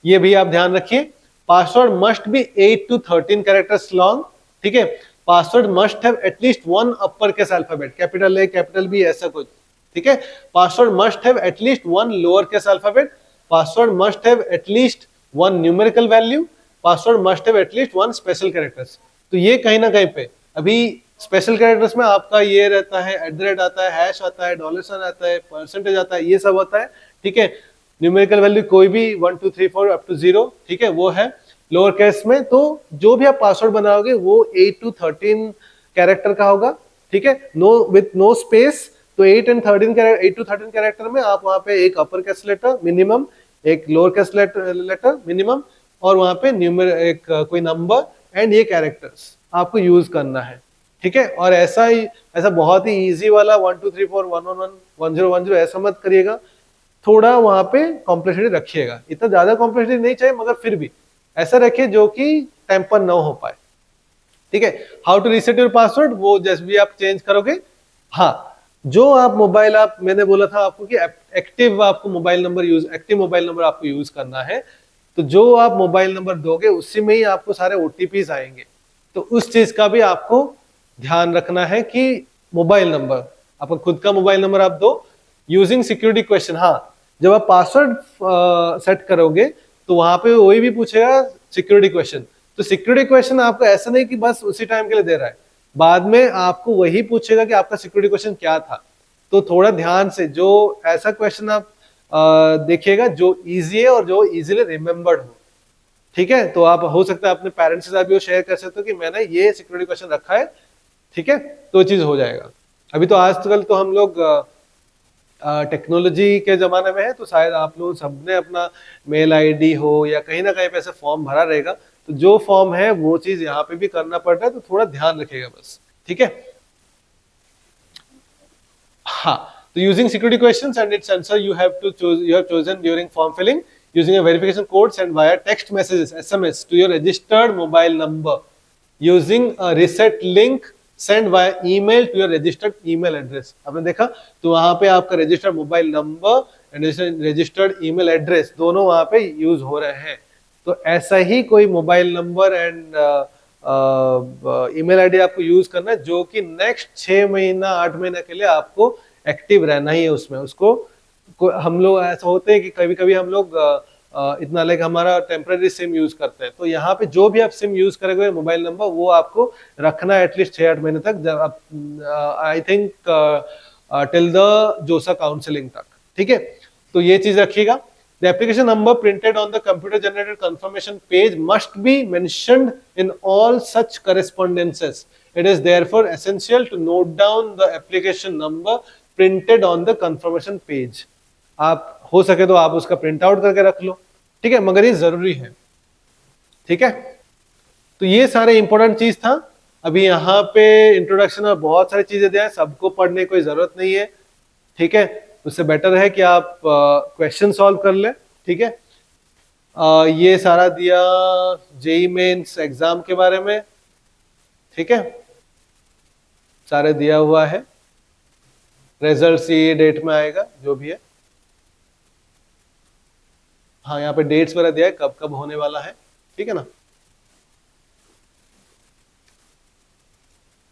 ये भी आप ध्यान रखिए, password must be 8 to 13 characters long, ठीक है। Password must have at least one upper case alphabet, capital A capital B ऐसा कुछ, ठीक है। Password must have at least one lower case alphabet, password must have at least one numerical value, password must have at least one special characters. तो ये कहीं ना कहीं पे अभी स्पेशल कैरेक्टर्स में आपका ये रहता है, @ आता है, हैश आता है, $sign आता है, परसेंटेज आता है, ये सब होता है, ठीक है। न्यूमेरिकल वैल्यू कोई भी 1 2 3 4 अप टू 0, ठीक है, वो है लोअर केस में। तो जो भी आप पासवर्ड बनाओगे वो 8 to 13 कैरेक्टर का होगा, ठीक है, नो विथ नो स्पेस। तो 8 to 13 कैरेक्टर में आप वहां पे एक अपर केस लेटर मिनिमम, एक लोअर केस लेटर मिनिमम, और वहां पे एक कोई नंबर एंड ये कैरेक्टर्स आपको यूज करना है, ठीक है। और ऐसा बहुत ही इजी वाला 1 2 3 4 1 1 1 1 0 1 0 ऐसा मत करिएगा, थोड़ा वहां पे कॉम्प्लेक्सिटी रखिएगा। इतना ज्यादा कॉम्प्लेक्सिटी नहीं चाहिए, मगर फिर भी ऐसा रखिए जो कि टेम्पर ना हो पाए, ठीक है। How to reset your password, वो जैसे भी आप चेंज करोगे। हाँ, जो आप मोबाइल, आप मैंने बोला था आपको कि एक्टिव आपको mobile number active mobile number आपको यूज करना है, तो जो आप मोबाइल नंबर दोगे उसी में ही आपको सारे ओटीपीज आएंगे। तो उस चीज का भी आपको ध्यान रखना है कि मोबाइल नंबर, आपका खुद का मोबाइल नंबर आप दो यूजिंग सिक्योरिटी क्वेश्चन। हाँ, जब आप पासवर्ड सेट करोगे तो वहां पे वही भी पूछेगा सिक्योरिटी क्वेश्चन। तो सिक्योरिटी क्वेश्चन आपको ऐसा नहीं कि बस उसी टाइम के लिए दे रहा है, बाद में आपको वही पूछेगा कि आपका सिक्योरिटी क्वेश्चन क्या था। तो थोड़ा ध्यान से जो ऐसा क्वेश्चन आप देखिएगा जो इजी है और जो इजीली रिमेम्बर्ड हो। ठीक है, तो आप हो सकता है अपने पेरेंट्स के साथ भी शेयर कर सकते हो कि मैंने ये सिक्योरिटी क्वेश्चन रखा है। ठीक है, तो चीज हो जाएगा। अभी तो आजकल तो हम लोग टेक्नोलॉजी के जमाने में है, तो शायद आप लोग सबने अपना मेल आईडी हो या कहीं ना कहीं पे ऐसे फॉर्म भरा रहेगा, तो जो फॉर्म है वो चीज यहाँ पे भी करना पड़ रहा है, तो थोड़ा ध्यान रखिएगा बस। ठीक है, हाँ, तो using security questions and its answer you have chosen during form filling using a verification code sent via text messages SMS to your registered mobile number using a reset link sent via email to your registered email address। आपने देखा, तो वहां पे आपका registered mobile number and registered email address दोनों वहां पे यूज हो रहे हैं। तो ऐसा ही कोई mobile number and email ID आपको यूज करना है जो कि नेक्स्ट 6 महीना 8 महीना के लिए आपको एक्टिव रहना ही है उसमें। उसको हम लोग ऐसा होते हैं कि कभी कभी हम लोग इतना लाइक हमारा टेम्पररी सिम यूज करते हैं, तो यहाँ पे जो भी आप सिम यूज करेंगे मोबाइल नंबर वो आपको रखना है एटलीस्ट 6-8 महीने तक, जब आप आई थिंक टिल द जोसा काउंसलिंग तक। ठीक है, तो ये चीज रखिएगा। The application number printed on the computer generated confirmation page must be mentioned in all such correspondences. It is therefore essential to note down the application number printed on the confirmation page. आप हो सके तो आप उसका प्रिंट आउट करके रख लो। ठीक है, मगर ये जरूरी है। ठीक है, तो ये सारे इंपॉर्टेंट चीज था। अभी यहाँ पे इंट्रोडक्शन में बहुत सारी चीजें दिया है, सबको पढ़ने की कोई जरूरत नहीं है। ठीक है, उससे बेटर है कि आप क्वेश्चन सॉल्व कर ले। ठीक है, ये सारा दिया जेई मेंस एग्जाम के बारे में। ठीक है, सारे दिया हुआ है, रिजल्ट ये डेट में आएगा जो भी है। हाँ, यहाँ पे डेट्स वगैरह दिया है कब कब होने वाला है। ठीक है ना,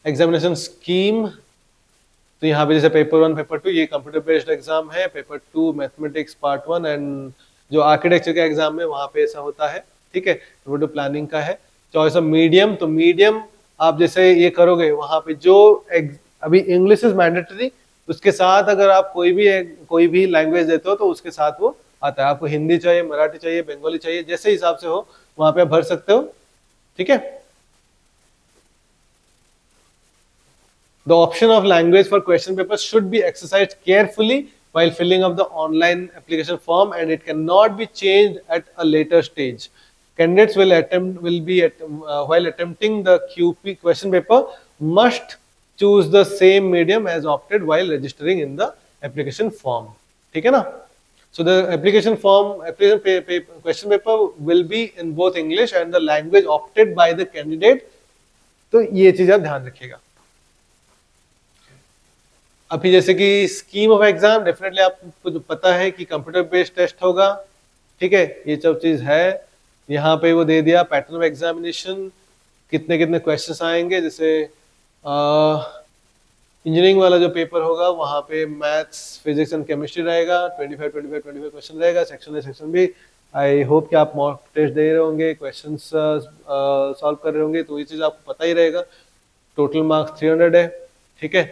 एग्जामिनेशन स्कीम, तो यहाँ पे जैसे पेपर 1 पेपर 2 ये कंप्यूटर बेस्ड एग्जाम है, पेपर 2 मैथमेटिक्स पार्ट 1 एंड जो आर्किटेक्चर का एग्जाम है वहां पे ऐसा होता है। ठीक है, पेपर 2 प्लानिंग का है। चॉइस ऑफ मीडियम, तो मीडियम आप जैसे ये करोगे वहां पे जो अभी इंग्लिश इज मैंडेटरी, उसके साथ अगर आप कोई भी लैंग्वेज देते हो तो उसके साथ वो आता है। आपको हिंदी चाहिए, मराठी चाहिए, बंगाली चाहिए, जैसे हिसाब से हो वहां पे आप भर सकते हो। ठीक है, the option of language for question papers should be exercised carefully while filling up the online application form and it cannot be changed at a later stage. Candidates while attempting the QP question paper must choose the same medium as opted while registering in the application form. ठीक है ना, so the application question paper will be in both English and the language opted by the candidate. तो ये चीज आप ध्यान रखिएगा। अभी जैसे कि स्कीम ऑफ एग्जाम, डेफिनेटली आपको पता है कि कंप्यूटर बेस्ड टेस्ट होगा। ठीक है, ये सब चीज है। यहाँ पे वो दे दिया पैटर्न ऑफ एग्जामिनेशन, कितने कितने क्वेश्चंस आएंगे। जैसे इंजीनियरिंग वाला जो पेपर होगा वहाँ पे मैथ्स, फिजिक्स एंड केमिस्ट्री रहेगा, 25 क्वेश्चन रहेगा। Section A section B, I hope कि आप मॉक टेस्ट दे रहे होंगे, क्वेश्चन सॉल्व कर रहे होंगे, तो ये चीज आपको पता ही रहेगा। टोटल मार्क्स 300 है। ठीक है,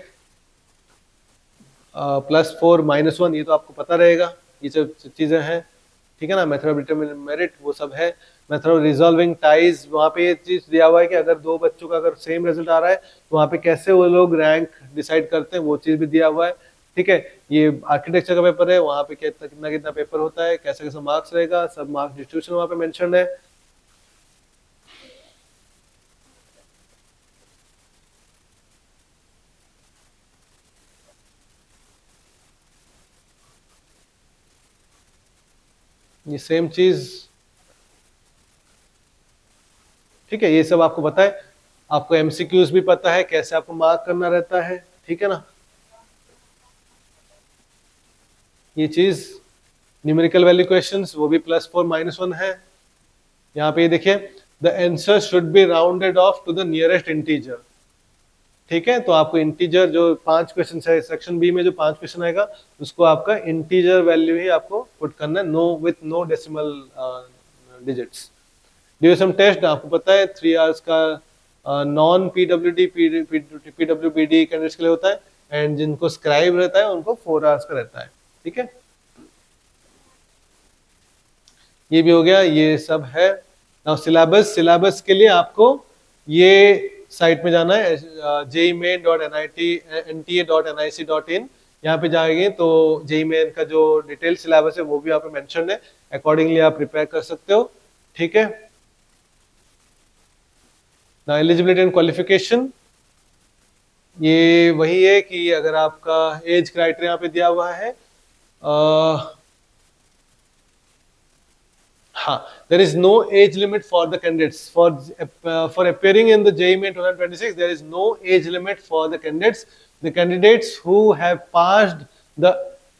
+4 -1 ये तो आपको पता रहेगा, ये सब चीजें हैं। ठीक है ना, मेथड ऑफ डिटरमिनिंग मेरिट वो सब है। मेथड ऑफ रिजॉल्विंग टाइज, वहाँ पे ये चीज दिया हुआ है कि अगर दो बच्चों का अगर सेम रिजल्ट आ रहा है तो वहाँ पे कैसे वो लोग रैंक डिसाइड करते हैं, वो चीज भी दिया हुआ है। ठीक है, ये आर्किटेक्चर का पेपर है, वहाँ पे कितना कितना पेपर होता है, कैसे कैसे मार्क्स रहेगा, सब मार्क्स डिस्ट्रीब्यूशन वहाँ पे मेंशन है। ये सेम चीज, ठीक है, ये सब आपको पता है। आपको एमसीक्यूज भी पता है कैसे आपको मार्क करना रहता है, ठीक है ना। ये चीज न्यूमेरिकल वैल्यू क्वेश्चंस वो भी +4 -1 है। यहाँ पे ये देखिए, the answer should be rounded off to the nearest integer, ठीक है। तो आपको इंटीजर जो 5 क्वेश्चन है सेक्शन बी में, जो 5 क्वेश्चन आएगा उसको आपका इंटीजर वैल्यू ही आपको पुट करना है, no with no decimal digits. Duration test आपको पता है 3 आवर्स का नॉन पीडब्ल्यूडी पीडब्ल्यूबीडी कैंडिडेट्स के लिए होता है, एंड जिनको स्क्राइब रहता है उनको 4 आवर्स का रहता है, ठीक है। ये भी हो गया, ये सब है। नाउ सिलेबस के लिए आपको ये साइट में जाना है, jemain.nta.nic.in। यहाँ पे जाएंगे तो जेई मेन का जो डिटेल सिलेबस है वो भी यहाँ पे मेंशन है, अकॉर्डिंगली आप प्रिपेयर कर सकते हो, ठीक है। ना एलिजिबिलिटी एंड क्वालिफिकेशन, ये वही है कि अगर आपका एज क्राइटेरिया पे दिया हुआ है, हाँ, there is no age limit for the candidates for appearing in the JEE Main 2026. There is no age limit for the candidates. The candidates who have passed the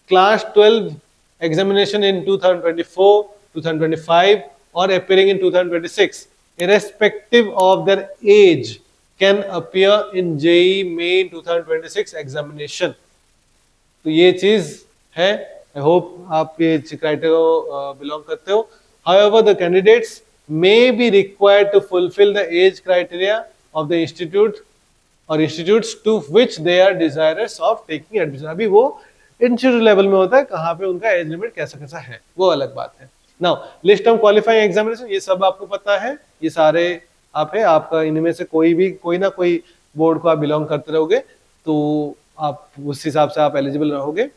class 12 examination in 2024, 2025 or appearing in 2026, irrespective of their age, can appear in JEE Main 2026 examination. तो ये चीज है, आई होप आप ये क्राइटेरिया को बिलोंग करते हो। However, the candidates may be required to fulfill the age criteria of the institute or institutes to which they are desirous of taking admission. अभी वो इंस्टीट्यूट लेवल में होता है, कहाँ पे उनका एज लिमिट कैसा कैसा है वो अलग बात है। Now list of qualifying examination, ये सब आपको पता है, ये सारे आप है, आपका इनमें से कोई ना कोई बोर्ड को आप बिलोंग करते रहोगे तो आप उस हिसाब से आप एलिजिबल रहोगे।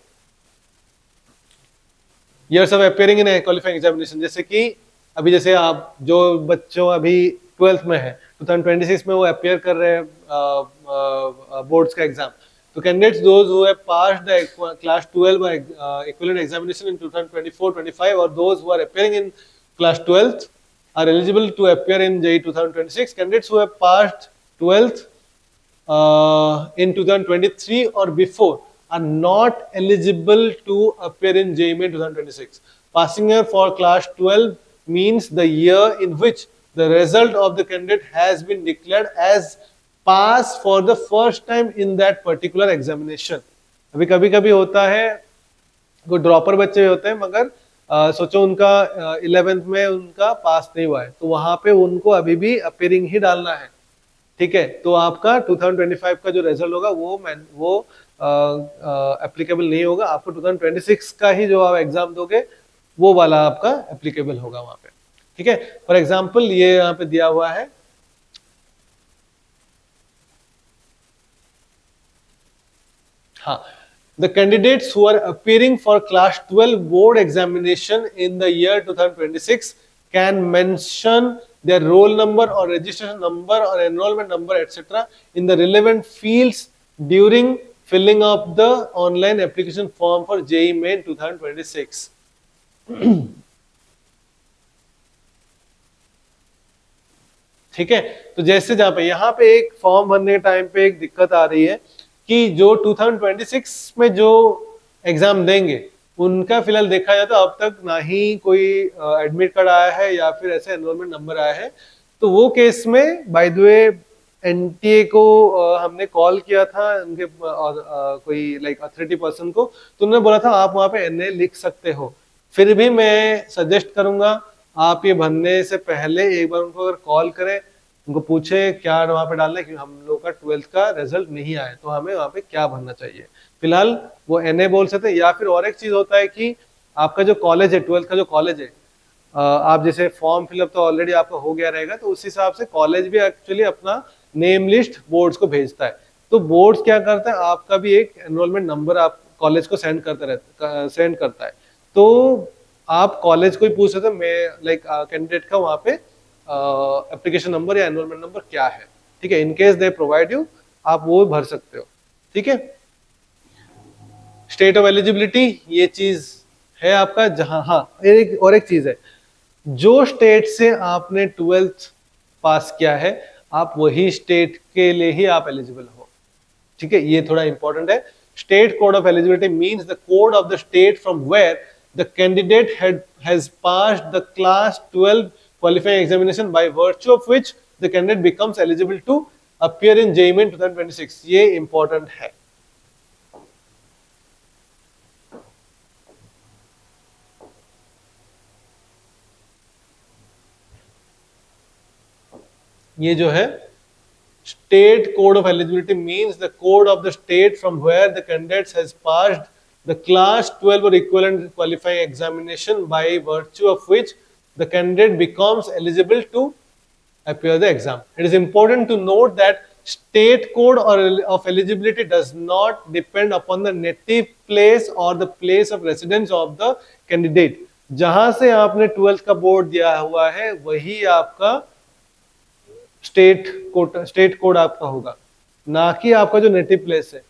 Years of appearing in a qualifying examination, जैसे कि अभी जैसे आप जो बच्चों अभी 12th में है 2026 में वो अपेयर कर रहे हैं बोर्ड्स का एग्जाम, तो candidates those who have passed the class 12 equivalent examination in 2024-25 और those who are appearing in class 12th are eligible to appear in JEE 2026. Candidates who have passed 12th in 2023 or before are not eligible to appear in JEE Main 2026. Passing year for class 12 means the year in which the result of the candidate has been declared as pass for the first time in that particular examination. अभी कभी होता है कोई ड्रॉपर बच्चे होते हैं, मगर सोचो उनका 11th में उनका पास नहीं हुआ है, तो वहां पे उनको अभी भी अपीयरिंग ही डालना है, ठीक है। तो आपका 2025 का जो रिजल्ट होगा वो एप्लीकेबल नहीं होगा, आपको 2026 का ही जो आप एग्जाम दोगे वो वाला आपका एप्लीकेबल होगा वहां पे, ठीक है। फॉर एग्जांपल ये यहाँ पे दिया हुआ है, हाँ, the candidates who are appearing for class 12 board examination in the year 2026 can mention their roll number or registration number or enrollment number etc. in the relevant fields during filling up the online application form for JEE Main 2026. ठीक है, तो जैसे जहां पे यहाँ पे एक फॉर्म भरने के टाइम पे एक दिक्कत आ रही है कि जो 2026 में जो एग्जाम देंगे उनका फिलहाल देखा जाए तो अब तक ना ही कोई एडमिट कार्ड आया है या फिर ऐसे एनरोलमेंट नंबर आया है। तो वो केस में बाय द वे एनटीए को हमने कॉल किया था, उनके कोई लाइक अथॉरिटी पर्सन को, तो उन्होंने बोला था आप वहाँ पे एनए लिख सकते हो। फिर भी मैं सजेस्ट करूंगा आप ये भरने से पहले एक बार उनको अगर कॉल करें, उनको पूछे क्या वहाँ पे डालना है, क्योंकि हम लोग का 12th का रिजल्ट नहीं आया तो हमें वहाँ पे क्या भरना चाहिए। फिलहाल वो एनए बोल सकते हैं, या फिर और एक चीज होता है कि आपका जो कॉलेज है 12th का जो कॉलेज है, आप जैसे फॉर्म फिलअप तो ऑलरेडी आपका हो गया रहेगा, तो उस हिसाब से कॉलेज भी एक्चुअली अपना नेम लिस्ट बोर्ड्स को भेजता है। तो बोर्ड्स क्या करता है, आपका भी एक एनरोलमेंट नंबर आप कॉलेज को सेंड करता है। तो आप कॉलेज को ही पूछ सकते हैं, मैं लाइक कैंडिडेट का वहाँ पे एप्लीकेशन नंबर या एनरोलमेंट नंबर क्या है, ठीक है। इनकेस दे प्रोवाइड यू, आप वो भर सकते हो, ठीक है। स्टेट ऑफ एलिजिबिलिटी ये चीज है आपका, जहां हाँ एक चीज है, जो स्टेट से आपने 12th पास किया है, आप वही स्टेट के लिए ही आप एलिजिबल हो, ठीक है, ये थोड़ा इंपॉर्टेंट है। State code of eligibility means the code of the state from where the candidate has passed the class 12 qualifying examination by virtue of which the candidate becomes eligible to appear in JEE Main 2026। ये इंपॉर्टेंट है। ये जो है state code of eligibility means the code of the state from where the candidate has passed the class 12 or equivalent qualifying examination by virtue of which the candidate becomes eligible to appear the exam. It is important to note that state code or of eligibility does not depend upon the native place or the place of residence of the candidate. जहां से आपने 12th का बोर्ड दिया हुआ है वही आपका स्टेट कोड आपका होगा, ना कि आपका जो नेटिव प्लेस है,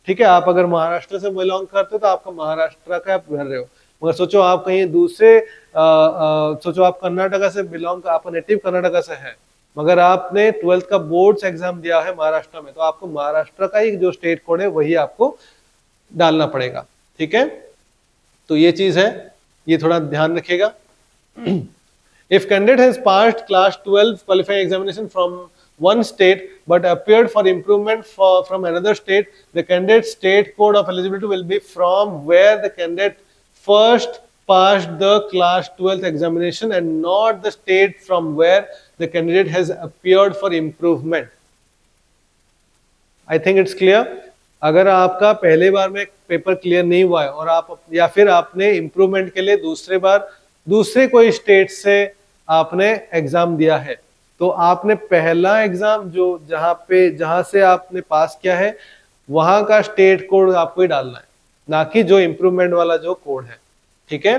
ठीक है। आप अगर महाराष्ट्र से बिलोंग करते हो तो आपका महाराष्ट्र का आप भर रहे हो, मगर सोचो आप कहीं दूसरे सोचो आप कर्नाटका से बिलोंग, आपका नेटिव कर्नाटका से है, मगर आपने 12th का बोर्ड्स एग्जाम दिया है महाराष्ट्र में, तो आपको महाराष्ट्र का ही जो स्टेट कोड है वही आपको डालना पड़ेगा, ठीक है। तो ये चीज है, ये थोड़ा ध्यान रखिएगा। If candidate has passed class 12 qualifying examination from one state but appeared for improvement from another state, the candidate's state code of eligibility will be from where the candidate first passed the class 12th examination and not the state from where the candidate has appeared for improvement. I think it's clear. अगर आपका पहले बार में पेपर क्लियर नहीं हुआ है और आप या फिर आपने इम्प्रूवमेंट के लिए दूसरे कोई स्टेट से आपने एग्जाम दिया है, तो आपने पहला एग्जाम जो जहां से आपने पास किया है वहां का स्टेट कोड आपको ही डालना है, ना कि जो इम्प्रूवमेंट वाला जो कोड है, ठीक है।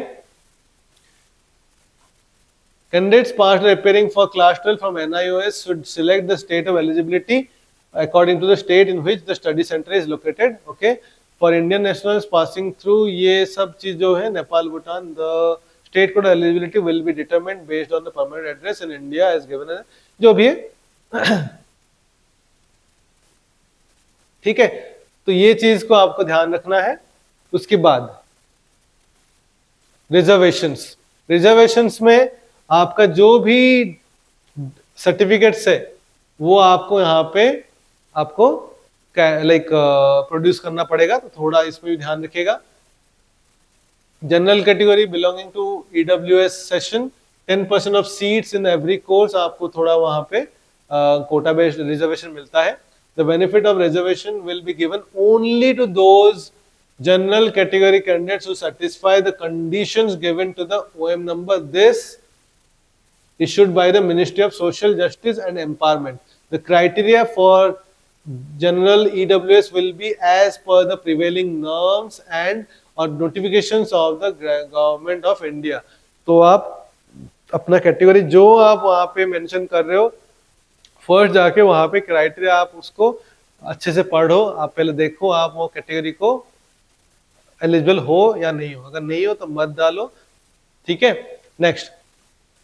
Candidates passed appearing for class 12 from NIOS should select the state of eligibility according to the state in which the study center is located. Okay, for Indian nationals passing through ये सब चीज जो है Nepal Bhutan, the state code eligibility will be determined based on the permanent address in India as given as जो भी है, ठीक है। तो ये चीज को आपको ध्यान रखना है। उसके बाद रिजर्वेशंस में आपका जो भी सर्टिफिकेट्स है वो आपको यहाँ पे आपको प्रोड्यूस करना पड़ेगा, तो थोड़ा इसमें भी ध्यान रखिएगा। General category belonging to EWS session 10% of seats in every course, आपको थोड़ा वहां पे कोटा बेस्ड रिजर्वेशन मिलता है। The benefit of reservation will be given only to those general category candidates who satisfy the conditions given to the OM number this issued by the Ministry of Social Justice and Empowerment. The criteria for general EWS will be as per the prevailing norms and or notifications of the Government of India. तो आप अपना कैटेगरी जो आप वहाँ पे मेंशन कर रहे हो, फर्स्ट जाके वहाँ पे क्राइटेरिया आप उसको अच्छे से पढ़ो, आप पहले देखो आप वो कैटेगरी को एलिजिबल हो या नहीं हो, अगर नहीं हो तो मत डालो, ठीक है। Next,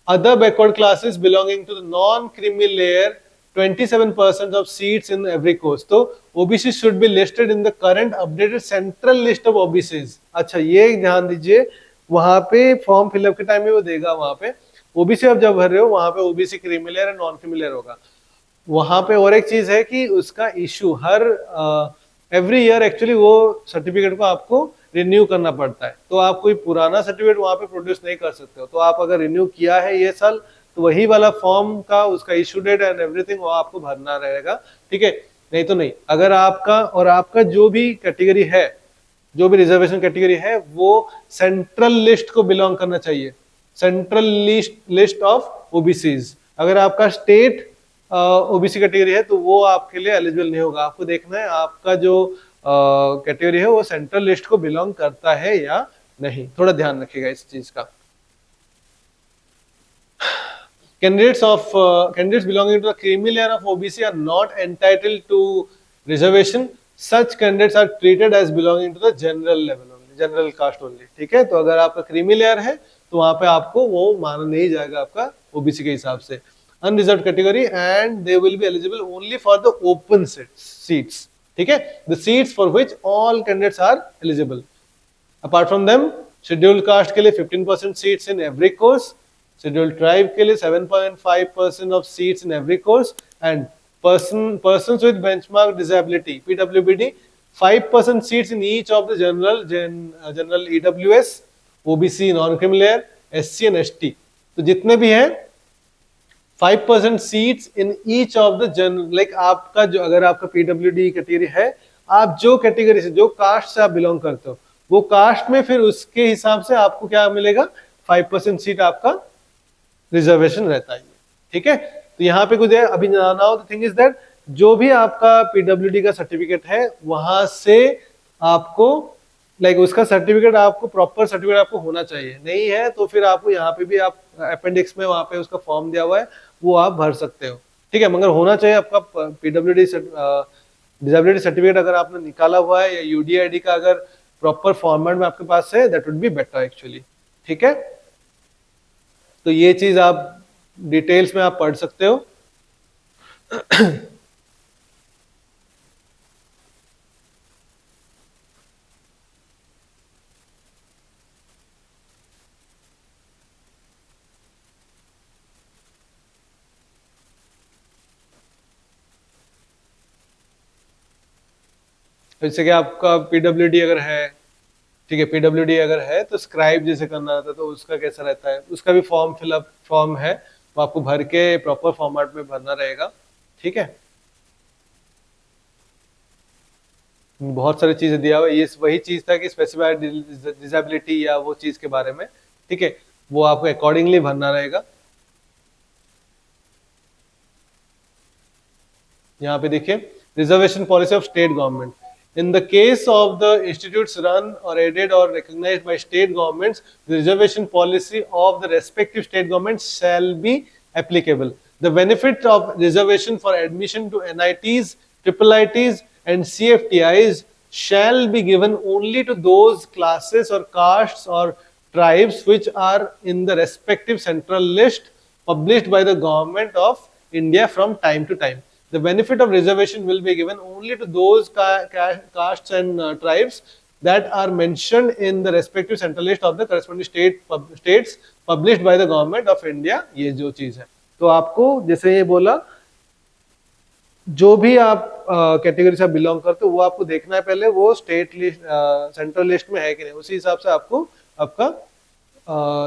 other backward classes belonging to the non-creamy layer 27% of seats in every course. तो OBC should be listed in the current updated central list of OBCs. अच्छा ये ध्यान दीजिए, वहां पे फॉर्म फिलअप के टाइम में वो देगा, वहां पे OBC आप जब भर रहे हो वहां पे OBC क्रीमी लेयर और नॉन क्रीमी लेयर होगा। वहां पे और एक चीज है कि उसका इशू हर एवरी ईयर एक्चुअली वो सर्टिफिकेट को आपको रिन्यू करना पड़ता है, तो आप कोई पुराना सर्टिफिकेट वहां पे प्रोड्यूस नहीं कर सकते हो। तो आप अगर रिन्यू किया है ये साल तो वही वाला फॉर्म का उसका इशू डेट एंड एवरीथिंग वो आपको भरना रहेगा, ठीक है। नहीं तो नहीं, अगर आपका जो भी कैटेगरी है, जो भी रिजर्वेशन कैटेगरी है वो सेंट्रल लिस्ट को बिलोंग करना चाहिए, सेंट्रल लिस्ट ऑफ ओबीसीज। अगर आपका स्टेट ओबीसी कैटेगरी है तो वो आपके लिए एलिजिबल नहीं होगा। आपको देखना है आपका जो कैटेगरी है वो सेंट्रल लिस्ट को बिलोंग करता है या नहीं, थोड़ा ध्यान रखिएगा इस चीज का। Candidates belonging to the creamy layer of OBC are not entitled to reservation. Such candidates are treated as belonging to the general level only, general caste only, ठीक है। तो अगर आपका क्रीमी लेयर है तो वहां पे आपको वो माना नहीं जाएगा आपका ओबीसी के हिसाब से। Unreserved category and they will be eligible only for the open seats, ठीक है, the seats for which all candidates are eligible. Apart from them scheduled caste के लिए 15% seats in every course, scheduled tribe के लिए 7.5% of seats in every course, and persons with benchmark disability PWBD 5% seats in each of the general EWS, OBC, non-criminal, SC and ST। तो जितने भी हैं 5% seats in each of the general, like आपका जो, अगर आपका PWD कैटेगरी है, आप जो कैटेगरी से, जो कास्ट से आप बिलोंग करते हो, वो कास्ट में फिर उसके हिसाब से आपको क्या मिलेगा, 5% सीट आपका रिजर्वेशन रहता है, ठीक है। तो यहाँ पे कुछ है, अभी now the thing is that जो भी आपका PWD का सर्टिफिकेट है वहां से आपको, लाइक उसका सर्टिफिकेट आपको, प्रॉपर सर्टिफिकेट आपको होना चाहिए, नहीं है तो फिर आपको यहाँ पे भी, आप अपेंडिक्स में वहां पे उसका फॉर्म दिया हुआ है, वो आप भर सकते हो, ठीक है, मगर होना चाहिए आपका PWD डिसेबिलिटी सर्टिफिकेट अगर आपने निकाला हुआ है, या UDID का अगर प्रॉपर फॉर्मेट में आपके पास है, that would be better actually, ठीक है। तो ये चीज आप डिटेल्स में आप पढ़ सकते हो। जैसे कि आपका PWD अगर है, ठीक है, PWD अगर है तो स्क्राइब जैसे करना रहता है, तो उसका कैसा रहता है, उसका भी फॉर्म फिलअप फॉर्म है, वो आपको भर के प्रॉपर फॉर्मेट में भरना रहेगा, ठीक है। बहुत सारी चीजें दिया हुआ है, ये वही चीज था कि स्पेसिफाइड डिसेबिलिटी या वो चीज के बारे में, ठीक है, वो आपको अकॉर्डिंगली भरना रहेगा। यहाँ पे देखिए, reservation policy of state government, in the case of the institutes run or aided or recognized by state governments, the reservation policy of the respective state governments shall be applicable. The benefit of reservation for admission to NITs, IIITs and CFTIs shall be given only to those classes or castes or tribes which are in the respective central list published by the government of India from time to time. The benefit of reservation will be given only to those castes and tribes that are mentioned in the respective central list of the corresponding states published by the government of India। ये जो चीज है, तो आपको जैसे ये बोला, जो भी आप कैटेगरी से बिलोंग करते हो वो आपको देखना है पहले, वो स्टेट लिस्ट, सेंट्रल लिस्ट में है कि नहीं, उसी हिसाब से आपको आपका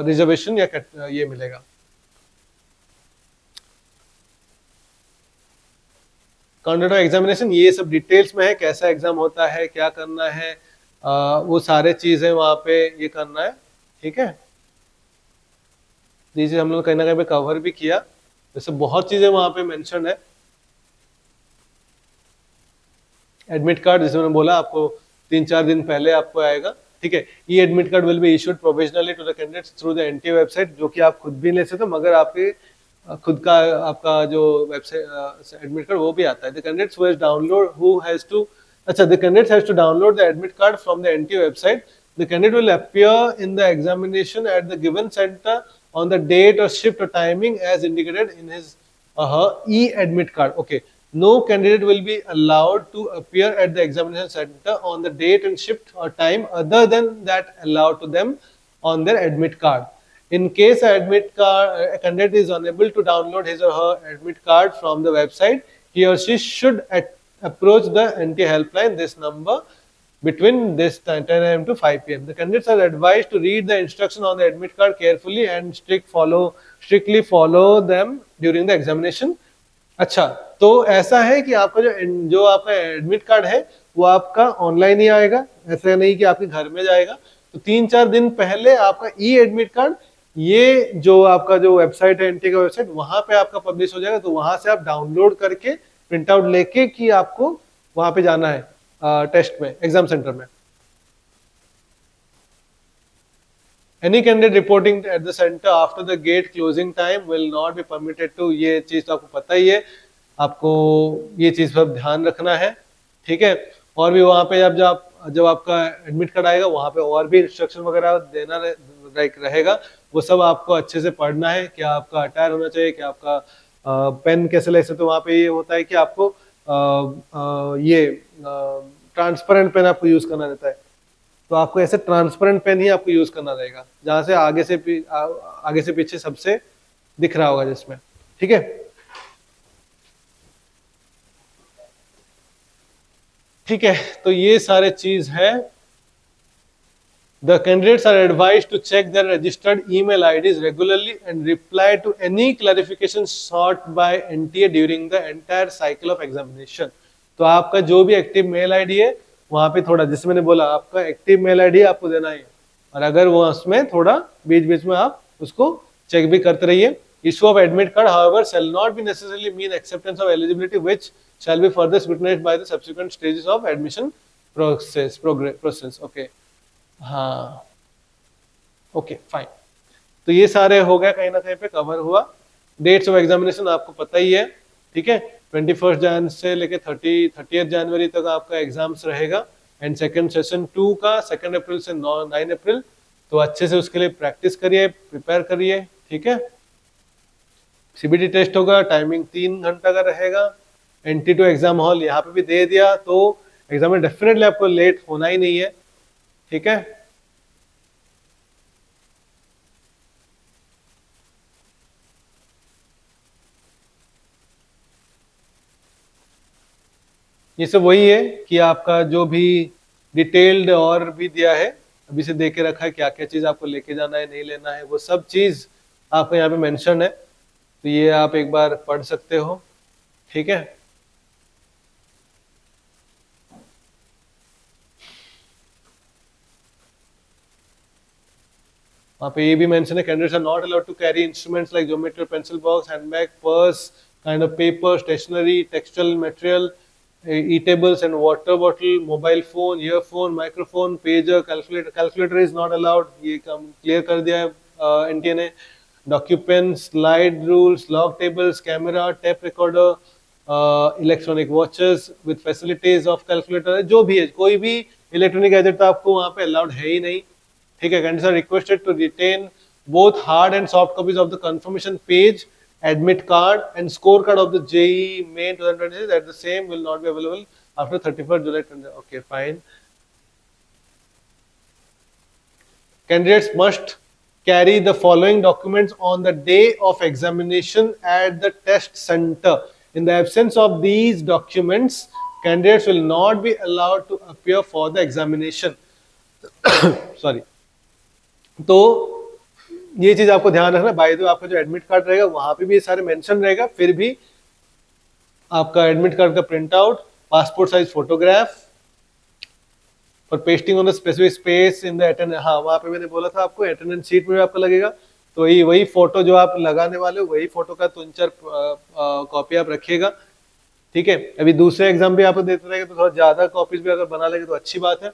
रिजर्वेशन या ये मिलेगा। कंडक्ट ऑफ एग्जामिनेशन, ये सब डिटेल्स में है, कैसा एग्जाम होता है, क्या करना है, वो सारे चीजें वहां पे ये करना है, ठीक है। ये चीज हम लोग कहीं ना कहीं पे कवर भी किया, वैसे बहुत चीजें वहां पे मेंशन है। एडमिट कार्ड, जैसे मैंने बोला, आपको 3-4 दिन पहले आपको आएगा, ठीक है। ये admit card will be issued provisionally to the candidates through the NTA website, जो कि आप खुद भी ले सकते हो, मगर आपके खुद का आपका जो वेबसाइट एडमिट कार्ड वो भी आता है। The candidates who has to, अच्छा, the candidates has to download the admit card from the NTA website. The candidate will appear in the examination at the given centre on the date और शिफ्ट और timing as indicated in his e-admit card। Okay, no candidate will be allowed to appear at the examination center on the date and shift or time other than that allowed to them on their admit card. In case a candidate is unable to download his or her admit card from the website, he or she should approach the NTA helpline, this number, between this 10 AM to 5 PM. The candidates are advised to read the instruction on the admit card carefully and strictly follow them during the examination. अच्छा, तो ऐसा है कि आपका जो आपका एडमिट कार्ड है वो आपका ऑनलाइन ही आएगा, ऐसा नहीं कि आपके घर में जाएगा। तो 3-4 दिन पहले आपका e-एडमिट कार्ड, ये जो आपका जो वेबसाइट है NTA का वेबसाइट, वहां पे आपका पब्लिश हो जाएगा, तो वहां से आप डाउनलोड करके प्रिंट आउट लेके कि आपको वहां पे जाना है टेस्ट में, एग्जाम सेंटर में। Any candidate reporting at the center after the gate closing time will not be permitted to, ये चीज तो आपको पता ही है, आपको ये चीज पर ध्यान रखना है, ठीक है। और भी वहां पे जब आपका एडमिट कार्ड आएगा, वहां पे और भी इंस्ट्रक्शन वगैरह देना रहेगा, वो सब आपको अच्छे से पढ़ना है। क्या आपका अटायर होना चाहिए, क्या आपका पेन कैसे ले सकते हो, वहाँ पे ये होता है कि आपको ये ट्रांसपेरेंट पेन आपको यूज करना रहता है। तो आपको ऐसे ट्रांसपेरेंट पेन ही आपको यूज करना रहेगा, जहां से आगे से पीछे सबसे दिख रहा होगा जिसमें, ठीक है। ठीक है, तो ये सारे चीज है। The candidates are advised to check their registered email IDs regularly and reply to any clarification sought by NTA during the entire cycle of examination. तो आपका जो भी एक्टिव मेल आईडी है वहां पे थोड़ा, जैसे मैंने बोला आपका एक्टिव मेल आईडी आपको देना है, और अगर वो उसमें थोड़ा बीच बीच में आप उसको चेक भी करते रहिए। Issue of admit card, however, shall not be necessarily mean acceptance of eligibility, which shall be further scrutinized by the subsequent stages of admission process. Okay. हाँ, ओके फाइन। तो ये सारे हो गया, कहीं ना कहीं पे कवर हुआ। डेट्स ऑफ एग्जामिनेशन आपको पता ही है, ठीक है। 21 जन से लेके 30 जनवरी तक आपका एग्जाम्स रहेगा, एंड सेकंड सेशन 2 का 2 अप्रैल से 9 अप्रैल। तो अच्छे से उसके लिए प्रैक्टिस करिए, प्रिपेयर करिए, ठीक है। सीबीटी टेस्ट होगा, टाइमिंग 3 घंटा का रहेगा। NT2 एग्जाम हॉल यहाँ पे भी दे दिया, तो एग्जाम में डेफिनेटली आपको लेट होना ही नहीं है, ठीक है। ये सब वही है कि आपका जो भी डिटेल्ड और भी दिया है, अभी से दे के रखा है, क्या क्या चीज आपको लेके जाना है, नहीं लेना है, वो सब चीज आपको यहाँ पे मेंशन है। तो ये आप एक बार पढ़ सकते हो, ठीक है। वहाँ पे ये भी मेंशन है, candidates are not allowed to carry instruments like geometry, pencil box, handbag, purse, kind of paper, stationery, textile material, eatables and water bottle, mobile phone, earphone, microphone, pager, calculator is not allowed, ये काम क्लियर कर दिया है NTA ने। Documents, slide rules, log tables, camera, tape recorder, electronic watches with facilities of calculator, जो भी है, कोई भी इलेक्ट्रॉनिक गैजेट तो आपको वहाँ पे अलाउड है ही नहीं, ठीक है। Candidates are requested to retain both hard and soft copies of the confirmation page, admit card and scorecard of the JEE Main 2026, that the same will not be available after 31st July 2020. Okay, fine. Candidates must carry the following documents on the day of examination at the test center. In the absence of these documents, candidates will not be allowed to appear for the examination. Sorry. तो ये चीज आपको ध्यान रखना। बाय द वे आपका जो एडमिट कार्ड रहेगा वहां पे भी ये सारे मेंशन रहेगा, फिर भी आपका एडमिट कार्ड का print out, passport size photograph और pasting on the specific space in the attendance. हाँ, वहां पे मैंने बोला था आपको अटेंडेंस शीट में आपका लगेगा, तो वही फोटो जो आप लगाने वाले हो, वही फोटो का 3-4 कॉपी आप रखिएगा, ठीक है। अभी दूसरे एग्जाम भी आप देते रहेंगे तो थोड़ा ज्यादा कॉपीज भी अगर बना लेंगे तो अच्छी बात है,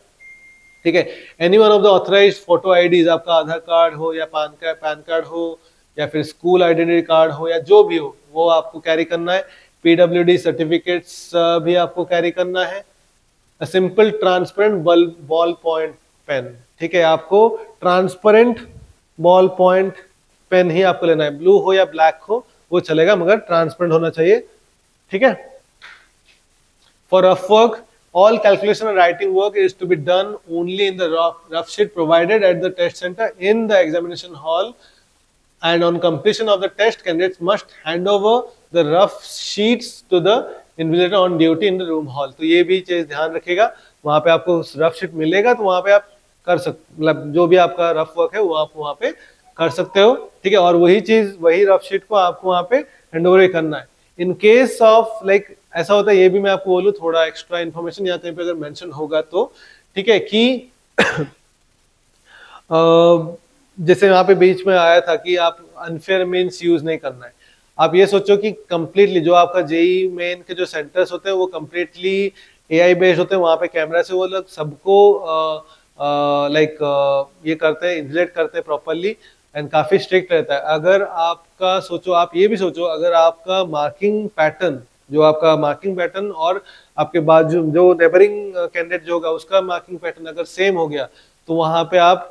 ठीक है। Any one of the authorised photo IDs, आपका आधार कार्ड हो या पैन कार्ड हो या फिर स्कूल आइडेंटिटी कार्ड हो या जो भी हो, वो आपको कैरी करना है। PWD सर्टिफिकेट्स भी आपको कैरी करना है। A simple transparent ball point pen, ठीक है, आपको ट्रांसपेरेंट बॉल पॉइंट पेन ही आपको लेना है, ब्लू हो या ब्लैक हो वो चलेगा, मगर ट्रांसपेरेंट होना चाहिए, ठीक है। For rough work, all calculation and writing work is to be done only in the rough sheet provided at the test center in the examination hall, and on completion of the test, candidates must hand over the rough sheets to the invigilator on duty in the room hall. तो ये भी चीज ध्यान रखिएगा, वहां पे आपको रफ शीट मिलेगा तो वहां पे आप कर सकते, मतलब जो भी आपका रफ वर्क है वो आप वहां पे कर सकते हो, ठीक है। और वही चीज, वही रफ शीट को आपको वहां पे हैंड ओवर करना है। इन केस ऑफ लाइक ऐसा होता है, ये भी मैं आपको बोलूं थोड़ा एक्स्ट्रा इन्फॉर्मेशन यहाँ कहीं पे अगर मेंशन होगा तो, ठीक है, कि जैसे यहाँ पे बीच में आया था कि आप अनफेयर मीन्स यूज नहीं करना है। आप ये सोचो कि कंप्लीटली जो आपका जेई मेन के जो सेंटर्स होते हैं वो कंप्लीटली AI बेस्ड होते हैं, वहां पे कैमरा से वो लोग सबको लाइक ये करते हैं, इन्विजिलेट करते हैं प्रॉपरली, एंड काफी स्ट्रिक्ट रहता है। अगर आपका सोचो, आप ये भी सोचो, अगर आपका मार्किंग पैटर्न, जो आपका मार्किंग पैटर्न और आपके बाजू जो नेबरिंग कैंडिडेट जो होगा उसका मार्किंग पैटर्न अगर सेम हो गया तो वहां पे आप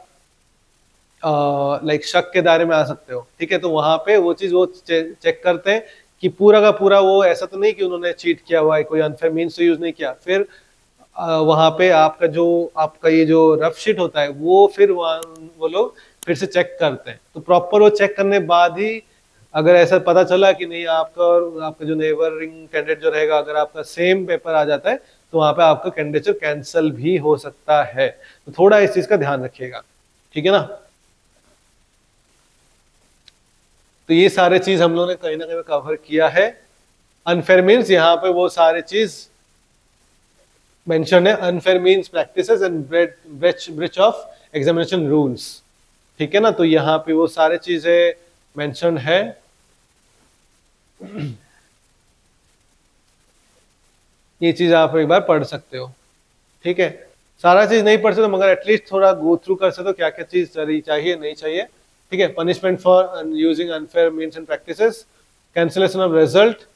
लाइक शक के दायरे में आ सकते हो, ठीक है। तो वहां पे वो चीज वो चेक करते हैं कि पूरा का पूरा वो ऐसा तो नहीं कि उन्होंने चीट किया हुआ है, कोई अनफेयर मीन्स तो यूज नहीं किया, फिर वहां पे आपका ये जो रफ शीट होता है वो फिर वो लोग फिर से चेक करते हैं। तो प्रॉपर वो चेक करने बाद ही अगर ऐसा पता चला कि नहीं आपका और आपका जो नेबरिंग कैंडिडेट जो रहेगा, अगर आपका सेम पेपर आ जाता है तो वहां पे आपका कैंडिडेचर कैंसिल भी हो सकता है। तो थोड़ा इस चीज का ध्यान रखिएगा, ठीक है ना। तो ये सारे चीज हम लोगों ने कहीं ना कहीं कवर किया है। अनफेयर मीन्स यहाँ पे वो सारे चीज मेंशन है, unfair means practices and breach of examination rules, ठीक है ना। तो यहाँ पे वो सारे चीजें मेंशन है। ये चीज आप एक बार पढ़ सकते हो, ठीक है। सारा चीज नहीं पढ़ सकते मगर एटलीस्ट थोड़ा गो थ्रू कर सकते हो क्या क्या चीज चाहिए नहीं चाहिए, ठीक है। Punishment for using unfair means and practices, cancellation of result.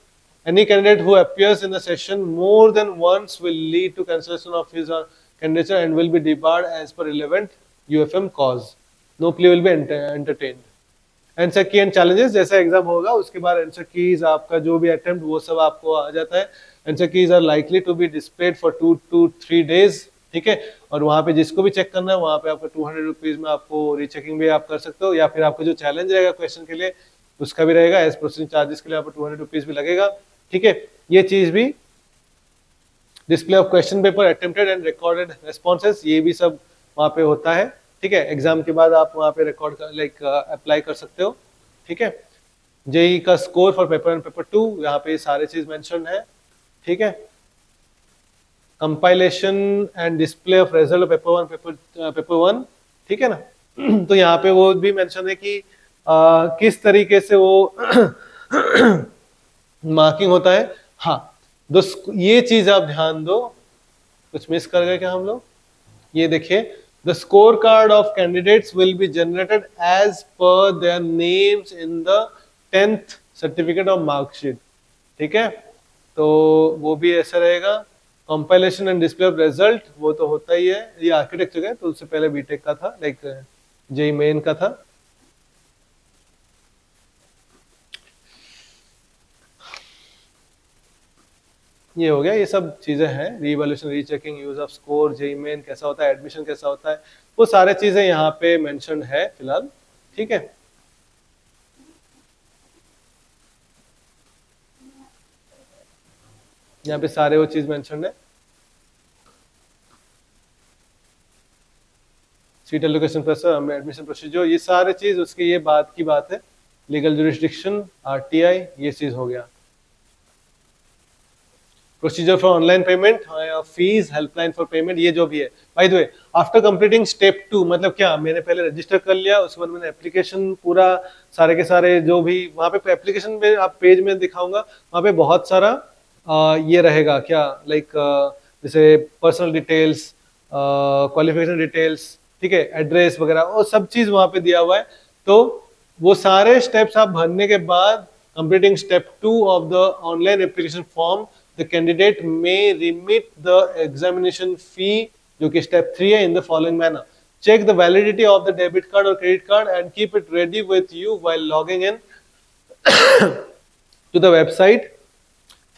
Any candidate who appears in the session more than once will lead to cancellation of his candidature and will be debarred as per relevant UFM cause. No plea will be entertained. Answer की एंड चैलेंजेस, जैसा एग्जाम होगा उसके बाद आंसर कीज आपका जो भी अटेम्प्ट वो सब आपको आ जाता है। Answer keys are likely to be displayed for 2 to 3 days, ठीक है। और वहां पे जिसको भी चेक करना है वहां पे आपका 200 रुपीज में आपको रीचेकिंग भी आप कर सकते हो, या फिर आपका जो चैलेंज रहेगा क्वेश्चन के लिए उसका भी रहेगा, एज प्रोसेसिंग चार्जेस के लिए आपको 200 रुपीज भी लगेगा, ठीक है। ये चीज भी display of question paper attempted and recorded responses, ये भी सब वहां पे होता है, ठीक है। एग्जाम के बाद आप वहां पे रिकॉर्ड अप्लाई कर सकते हो, ठीक है। जेई का स्कोर फॉर पेपर 1 पेपर 2, यहाँ पे सारे चीज मेंशन है, ठीक है। Compilation and display of result paper 1 ठीक है ना। तो यहाँ पे वो भी मेंशन है कि किस तरीके से वो मार्किंग होता है। हाँ दोस्त ये चीज आप ध्यान दो, कुछ मिस कर गए क्या हम लोग। ये देखिए, the score card of candidates will be generated as per their names in the 10th certificate of marksheet, ठीक है। तो वो भी ऐसा रहेगा। Compilation and display of result वो तो होता ही है, ये आर्किटेक्चर है तो उससे पहले बीटेक का था, लाइक जेई मेन का था। ये हो गया, ये सब चीजें हैं, revaluation, rechecking, use of score, JEE Main कैसा होता है, एडमिशन कैसा होता है, वो सारे चीजें यहाँ पे मेंशन है फिलहाल, ठीक है। यहाँ पे सारे वो चीज मेंशन है। Seat allocation process, admission procedure, ये सारे चीज उसकी ये बात की बात है। लीगल जुरिस्डिक्शन, आरटीआई, ये चीज हो गया। Procedure for online payment, fees, helpline for payment, ये जो भी है। By the way, after completing step 2 मतलब क्या, मैंने पहले रजिस्टर कर लिया, उसके बाद मैंने एप्लीकेशन पूरा सारे के सारे जो भी वहाँ पे एप्लीकेशन में आप पेज में दिखाऊंगा, वहाँ पे बहुत सारा ये रहेगा क्या, लाइक जैसे पर्सनल डिटेल्स, क्वालिफिकेशन डिटेल्स, ठीक है, एड्रेस वगैरह, वो सब चीज वहाँ पे दिया हुआ है। तो वो सारे स्टेप्स आप भरने के बाद completing step 2 of the online application form, the candidate may remit the examination fee जो कि step 3 है, in the following manner. Check the validity of the debit card or credit card and keep it ready with you while logging in to the website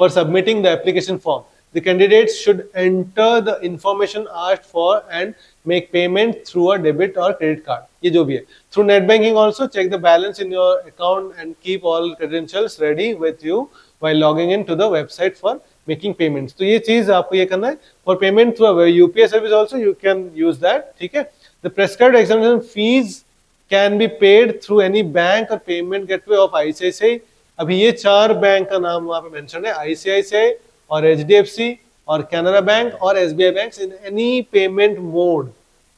for submitting the application form. The candidates should enter the information asked for and make payment through a debit or credit card. ये जो भी है. Through net banking also check the balance in your account and keep all credentials ready with you while logging in to the website for making payments. तो ये चीज आपको ये करना है. For payment through a UPI service also you can use that. ठीक है. The prescribed examination fees can be paid through any bank or payment gateway of ICICI. अभी ये 4 बैंक का नाम वहाँ पे मेंशन है, ICICI और HDFC और कैनरा बैंक और SBI bank in any payment mode.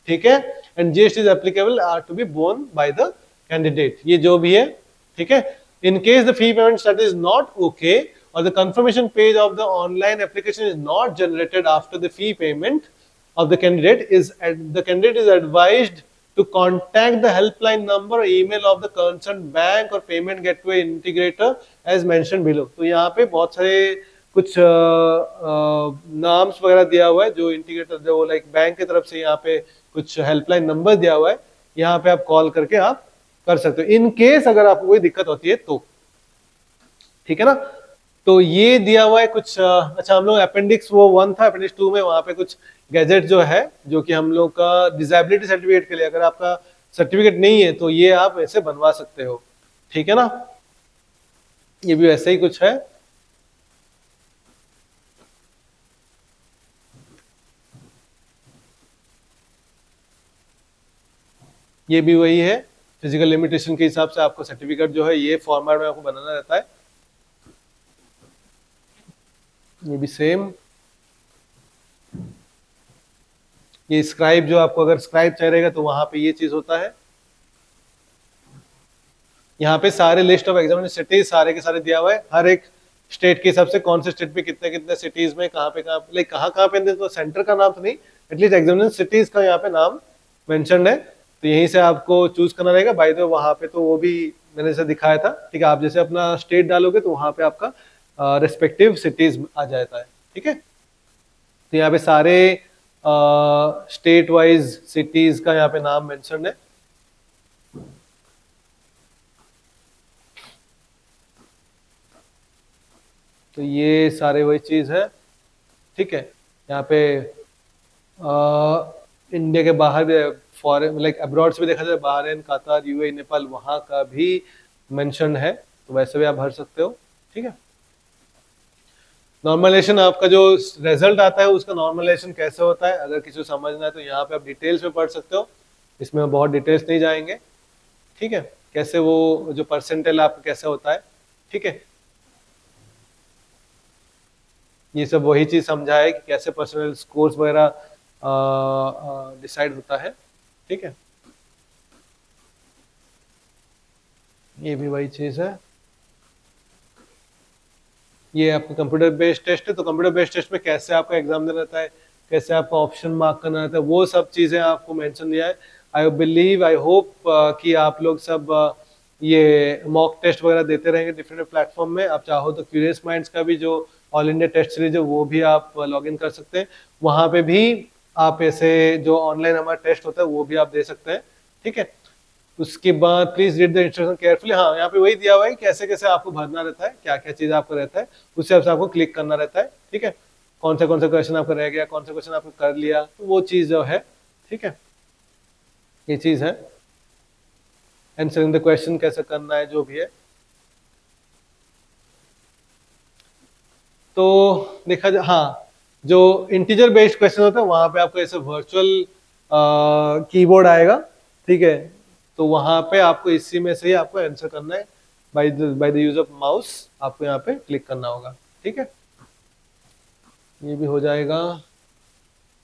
ठीक है. And GST is applicable are to be borne by the candidate. ये जो भी है, ठीक है. In case the fee payment status is not okay or the confirmation page of the online application is not generated after the fee payment of the candidate is advised to contact the helpline number or email of the concerned bank or payment gateway integrator as mentioned below. तो यहाँ पे बहुत सारे कुछ नाम्स वगैरह दिया हुआ है जो इंटीग्रेटर जो लाइक बैंक की तरफ से यहाँ पे कुछ हेल्पलाइन नंबर दिया हुआ है, यहाँ पे आप कॉल करके आप कर सकते हो इन केस अगर आपको कोई दिक्कत होती है तो. ठीक है ना। तो ये दिया हुआ है कुछ अच्छा हम लोग अपेंडिक्स वो 1 था, अपेंडिक्स 2 में वहां पे कुछ गैजेट जो है जो कि हम लोग का डिसेबिलिटी सर्टिफिकेट के लिए, अगर आपका सर्टिफिकेट नहीं है तो ये आप ऐसे बनवा सकते हो, ठीक है ना। ये भी वैसे ही कुछ है। ये भी वही है, फिजिकल लिमिटेशन के हिसाब से आपको सर्टिफिकेट जो है ये फॉर्मेट में आपको बनाना रहता है। ये भी सेम। ये स्क्राइब जो आपको अगर स्क्राइब चाहिए तो वहां पे ये चीज होता है। यहाँ पे सारे लिस्ट ऑफ एग्जामिनेशन सिटीज सारे के सारे दिया हुआ है, हर एक स्टेट के हिसाब से कौन से स्टेट में कितने कितने सिटीज में कहाँ पे लाइक कहाँ पे, तो सेंटर का नाम तो नहीं, एटलीस्ट एग्जामिनेशन सिटीज का यहाँ पे नाम मेंशन्ड है, तो यहीं से आपको चूज करना रहेगा। बाय द वे वहाँ पे तो वो भी मैंने जैसे दिखाया था, ठीक है, आप जैसे अपना स्टेट डालोगे तो वहाँ पे आपका रेस्पेक्टिव सिटीज आ जाता है, ठीक है। तो यहाँ पे सारे स्टेट वाइज सिटीज का यहाँ पे नाम मेंशन्ड है। तो ये सारे वही चीज है, ठीक है। यहाँ पे इंडिया के बाहर भी फॉरेन लाइक अब्रॉड से भी देखा जाए, बहरीन, कतार, यूएई, नेपाल, वहां का भी मेंशन है, तो वैसे भी आप भर सकते हो, ठीक है। नॉर्मलाइजेशन आपका जो रिजल्ट आता है उसका नॉर्मलाइजेशन कैसे होता है, अगर किसी को समझना है तो यहाँ पे आप डिटेल्स में पढ़ सकते हो, इसमें हम बहुत डिटेल्स नहीं जाएंगे, ठीक है। कैसे वो जो परसेंटेज आपका कैसे होता है, ठीक है, ये सब वही चीज समझा है कि कैसे पर्सनल स्कोर्स वगैरह डिसाइड होता है, ठीक है। ये भी वही चीज है। ये आपका कंप्यूटर बेस्ड टेस्ट है, तो कंप्यूटर बेस्ड टेस्ट में कैसे आपका एग्जाम देना रहता है, कैसे आपका ऑप्शन मार्क करना रहता है, वो सब चीजें आपको मेंशन दिया है। आई बिलीव आई होप कि आप लोग सब ये मॉक टेस्ट वगैरह देते रहेंगे डिफरेंट प्लेटफॉर्म में। आप चाहो तो क्यूरियस माइंड्स का भी जो ऑल इंडिया टेस्ट सीरीज है वो भी आप लॉग इन कर सकते हैं, वहां पे भी आप ऐसे जो ऑनलाइन हमारा टेस्ट होता है वो भी आप दे सकते हैं, ठीक है। उसके बाद please read the instruction carefully. हाँ, यहाँ पे वही दिया हुआ है कैसे कैसे आपको भरना रहता है, क्या क्या चीज आपको रहता है, उस हिसाब से आपको क्लिक करना रहता है, ठीक है। कौन सा क्वेश्चन आपका रह गया, कौन सा क्वेश्चन आपको कर लिया, तो वो चीज जो है, ठीक है, ये चीज है। आंसरिंग द क्वेश्चन कैसे करना है, जो भी है। तो देखा जाए, हाँ, जो इंटीजर बेस्ड क्वेश्चन होता है वहां पे आपको ऐसे वर्चुअल कीबोर्ड आएगा, ठीक है, तो वहां पे आपको इसी में से ही आपको आंसर करना है, by the use of mouse आपको यहाँ पे क्लिक करना होगा, ठीक है। ये भी हो जाएगा,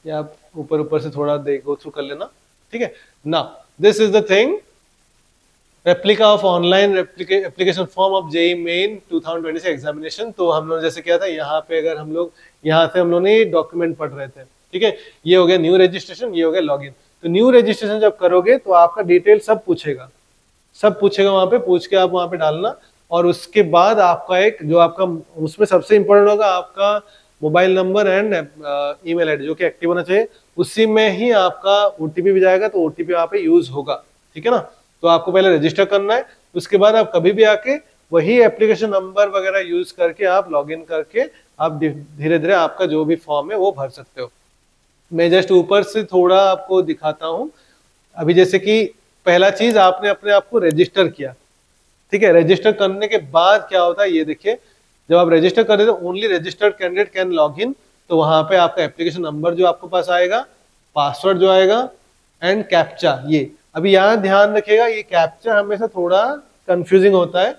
ये आप ऊपर ऊपर से थोड़ा गो थ्रू कर लेना, ठीक है ना। This is the thing, replica of online application form of JEE Main 2026 examination. तो हम लोग जैसे क्या था, यहाँ पे अगर हम लोग यहाँ से हम लोग ने डॉक्यूमेंट पढ़ रहे थे, ठीक है, ये हो गया न्यू रजिस्ट्रेशन, ये हो गया लॉगिन। तो न्यू रजिस्ट्रेशन जब करोगे तो आपका डिटेल सब पूछेगा, सब पूछेगा, वहां पे पूछ के आप वहां पे डालना, और उसके बाद आपका एक जो आपका उसमें सबसे इंपॉर्टेंट होगा आपका mobile number and email ID जो कि एक्टिव होना चाहिए, उसी में ही आपका ओटीपी भी जाएगा, तो ओटीपी वहां पे यूज होगा, ठीक है ना। तो आपको पहले रजिस्टर करना है, उसके बाद आप कभी भी आके वही एप्लीकेशन नंबर वगैरह यूज करके आप लॉगिन करके आप धीरे धीरे आपका जो भी फॉर्म है वो भर सकते हो। मैं जस्ट ऊपर से थोड़ा आपको दिखाता हूँ। अभी जैसे कि पहला चीज आपने अपने आप को रजिस्टर किया, ठीक है, रजिस्टर करने के बाद क्या होता है ये देखिए, जब आप रजिस्टर कर रहे हो only registered candidate can log in, तो वहां पे आपका एप्लीकेशन नंबर जो आपके पास आएगा, पासवर्ड जो आएगा एंड कैप्चा। ये अभी यहाँ ध्यान रखिएगा, ये कैप्चा हमेशा थोड़ा कंफ्यूजिंग होता है,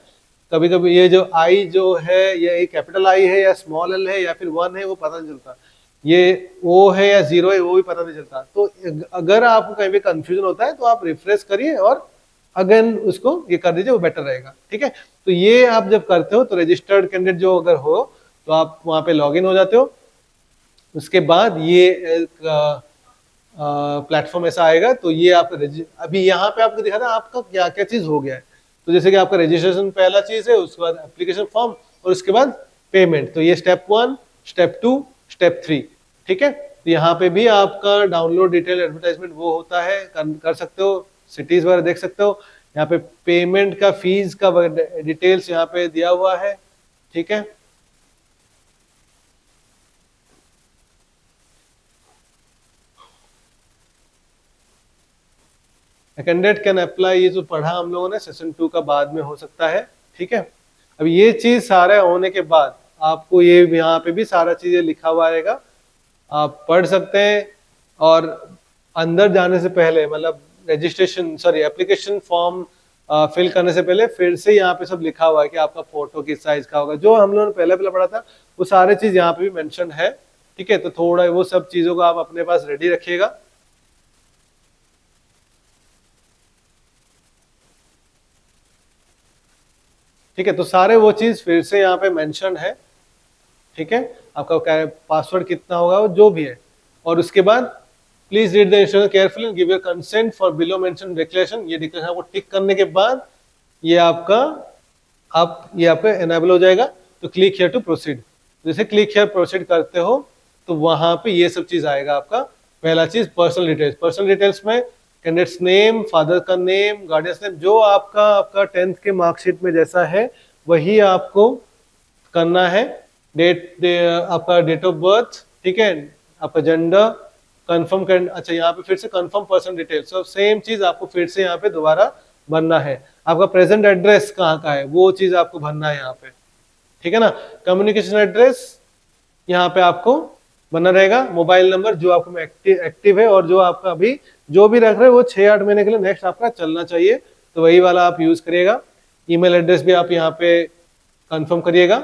कभी कभी ये जो आई जो है ये कैपिटल आई है या स्मॉल एल है या फिर 1 है वो पता नहीं चलता, ये ओ है या 0 है वो भी पता नहीं चलता। तो अगर आपको कहीं भी कंफ्यूजन होता है तो आप रिफ्रेश करिए और अगेन उसको ये कर दीजिए, वो बेटर रहेगा, ठीक है। तो ये आप जब करते हो तो रजिस्टर्ड कैंडिडेट जो अगर हो तो आप वहां पे लॉगिन हो जाते हो, उसके बाद ये एक प्लेटफॉर्म ऐसा आएगा, तो ये आप अभी यहाँ पे आपको दिखा था आपका क्या क्या चीज हो गया है। तो जैसे कि आपका रजिस्ट्रेशन पहला चीज है, उसके बाद एप्लीकेशन फॉर्म और उसके बाद पेमेंट, तो ये स्टेप 1, स्टेप 2, स्टेप 3, ठीक है। तो यहाँ पे भी आपका डाउनलोड डिटेल एडवर्टाइजमेंट वो होता है, कर सकते हो, सिटीज वगैरह देख सकते हो। यहाँ पे पेमेंट का फीस का डिटेल्स यहाँ पे दिया हुआ है, ठीक है। कैंडिडेट कैन अप्लाई, ये जो पढ़ा हम लोगों ने सेशन 2 का बाद में हो सकता है, ठीक है। अब ये चीज सारा होने के बाद आपको ये यहाँ पे भी सारा चीजें लिखा हुआ रहेगा, आप पढ़ सकते हैं। और अंदर जाने से पहले, मतलब registration sorry application form fill करने से पहले फिर से यहाँ पे सब लिखा हुआ है कि आपका फोटो किस साइज का होगा, जो हम लोगों ने पहले पहले पढ़ा था वो सारे चीज यहाँ पे भी मेंशन है, ठीक है। तो थोड़ा वो सब चीजों को आप अपने पास रेडी रखिएगा। ठीक है, तो सारे वो चीज फिर से यहाँ पे मेंशन है, ठीक है। आपका पासवर्ड कितना होगा वो जो भी है, और उसके बाद please read the instruction carefully and give your consent for below mention declaration. ये डिक्लेरेशन को टिक करने के बाद ये आपका एनेबल हो जाएगा। तो क्लिक हियर टू प्रोसीड, जैसे क्लिक हियर प्रोसीड करते हो तो वहां पे ये सब चीज आएगा। आपका पहला चीज पर्सनल डिटेल्स, पर्सनल डिटेल्स में कैंडिडेट्स नेम, फादर का नेम, गार्डियंस नेम, जो आपका 10th के मार्कशीट में जैसा है वही आपको करना है। आपका डेट ऑफ बर्थ, ठीक है, आपका जेंडर कंफर्म कर, अच्छा यहाँ पे फिर से कंफर्म पर्सनल डिटेल्स, तो सेम चीज आपको फिर से यहाँ पे दोबारा भरना है। आपका प्रेजेंट एड्रेस कहाँ का है वो चीज आपको भरना है यहाँ पे, ठीक है ना। कम्युनिकेशन एड्रेस यहाँ पे आपको बना रहेगा। मोबाइल नंबर जो आपको एक्टिव है और जो आपका अभी जो भी रख रहे हैं वो 6-8 महीने के लिए नेक्स्ट आपका चलना चाहिए, तो वही वाला आप यूज करिएगा। ईमेल एड्रेस भी आप यहाँ पे कंफर्म करिएगा।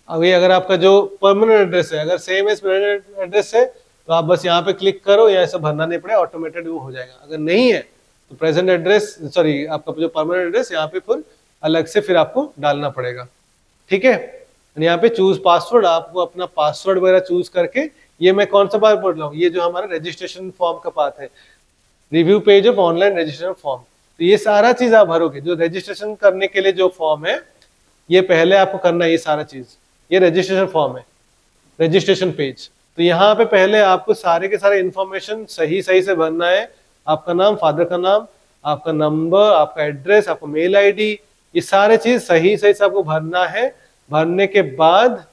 अभी अगर आपका जो परमानेंट एड्रेस है अगर सेम एज परमानेंट एड्रेस है तो आप बस यहाँ पे क्लिक करो, या ऐसा भरना नहीं पड़ेगा, ऑटोमेटेड वो हो जाएगा। अगर नहीं है तो प्रेजेंट एड्रेस सॉरी आपका जो परमानेंट एड्रेस यहाँ पे फिर अलग से फिर आपको डालना पड़ेगा, ठीक है। यहाँ पे चूज पासवर्ड, आपको अपना पासवर्ड वगैरह चूज करके, ये मैं कौन सा बार पढ़ रहा हूँ, ये जो हमारा रजिस्ट्रेशन फॉर्म का पार्ट है, review page of online registration form, तो ये सारा चीज आप भरोगे। जो रजिस्ट्रेशन करने के लिए जो फॉर्म है ये पहले आपको करना है, ये सारा चीज, ये रजिस्ट्रेशन फॉर्म है, रजिस्ट्रेशन पेज। तो यहाँ पे पहले आपको सारे के सारे इंफॉर्मेशन सही सही से भरना है। आपका नाम, फादर का नाम, आपका नंबर, आपका एड्रेस, आपका मेल आईडी, ये सारे चीज सही सही से आपको भरना है। भरने के बाद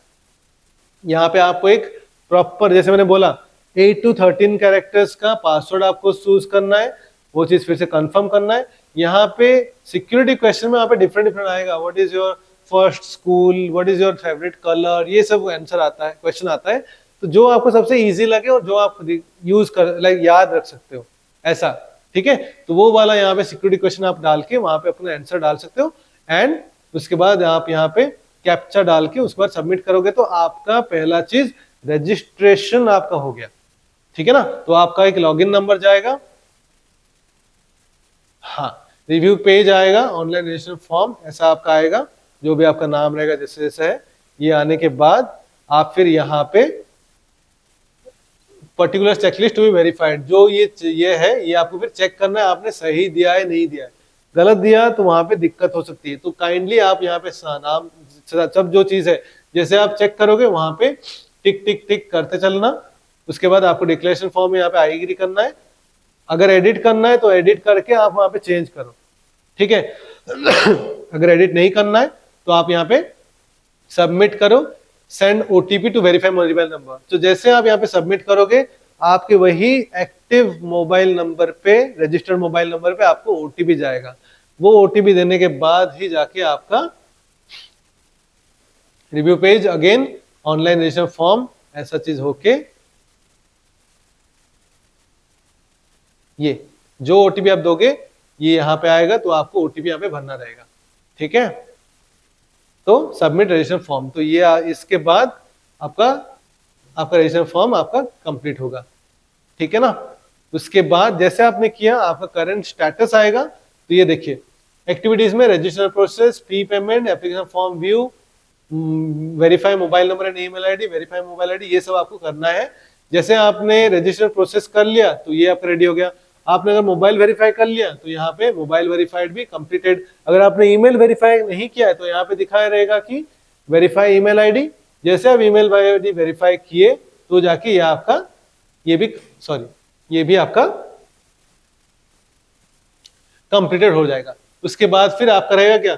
यहाँ पे आपको एक प्रॉपर, जैसे मैंने बोला 8 to 13 कैरेक्टर्स का पासवर्ड आपको चूज करना है, वो चीज फिर से कंफर्म करना है। यहाँ पे सिक्योरिटी क्वेश्चन में यहाँ पे डिफरेंट आएगा, what is your first school, what is your favourite colour, ये सब आंसर आता है, क्वेश्चन आता है। तो जो आपको सबसे इजी लगे और जो आप यूज कर लाइक याद रख सकते हो ऐसा, ठीक है। तो वो वाला यहाँ पे सिक्योरिटी क्वेश्चन आप डाल के वहां पे अपना आंसर डाल सकते हो, एंड उसके बाद आप यहाँ पे कैप्चा डाल के उसके बाद सबमिट करोगे तो आपका पहला चीज रजिस्ट्रेशन आपका हो गया, ठीक है ना। तो आपका एक लॉगिन नंबर जाएगा, हाँ, रिव्यू पेज आएगा, ऑनलाइन रजिस्ट्रेशन फॉर्म ऐसा आपका आएगा, जो भी आपका नाम रहेगा जैसे जैसे है। ये आने के बाद आप फिर यहाँ पे particular checklist to be verified, जो ये है ये आपको फिर चेक करना है आपने सही दिया है नहीं दिया है। गलत दिया तो वहां पे दिक्कत हो सकती है, तो काइंडली आप यहाँ पे नाम सब जो चीज है जैसे आप चेक करोगे वहां पे टिक टिक टिक करते चलना। उसके बाद आपको डिक्लेरेशन फॉर्म में यहाँ पे आई एग्री करना है, अगर एडिट करना है तो एडिट करके आप वहां पे चेंज करो, ठीक है। अगर एडिट नहीं करना है तो आप यहाँ पे सबमिट करो, send OTP to verify mobile number. तो जैसे आप यहाँ पे सबमिट करोगे आपके वही एक्टिव मोबाइल नंबर पे, रजिस्टर्ड मोबाइल नंबर पे आपको ओटीपी जाएगा। वो ओटीपी देने के बाद ही जाके आपका review page, again online registration form ऐसा चीज होके ये जो ओटीपी आप दोगे ये यहाँ पे आएगा, तो आपको ओटीपी यहाँ पे भरना रहेगा, ठीक है। तो सबमिट रजिस्ट्रेशन फॉर्म, तो ये इसके बाद आपका रजिस्ट्रेशन फॉर्म आपका कंप्लीट होगा, ठीक है ना। उसके बाद जैसे आपने किया आपका करंट स्टेटस आएगा, तो ये देखिए एक्टिविटीज में registration process, fee payment, application form view, verify mobile number and email ID, verify mobile ID, ये सब आपको करना है। जैसे आपने रजिस्ट्रेशन प्रोसेस कर लिया तो ये आपका रेडी हो गया। आपने अगर मोबाइल वेरीफाई कर लिया तो यहाँ पे मोबाइल वेरीफाइड भी कंप्लीटेड। अगर आपने ईमेल वेरीफाई नहीं किया है तो यहाँ पे दिखाया रहेगा कि वेरीफाई ईमेल आईडी। जैसे आप ईमेल आईडी वेरीफाई किए तो जाके ये आपका ये भी आपका कंप्लीटेड हो जाएगा। उसके बाद फिर आपका रहेगा क्या,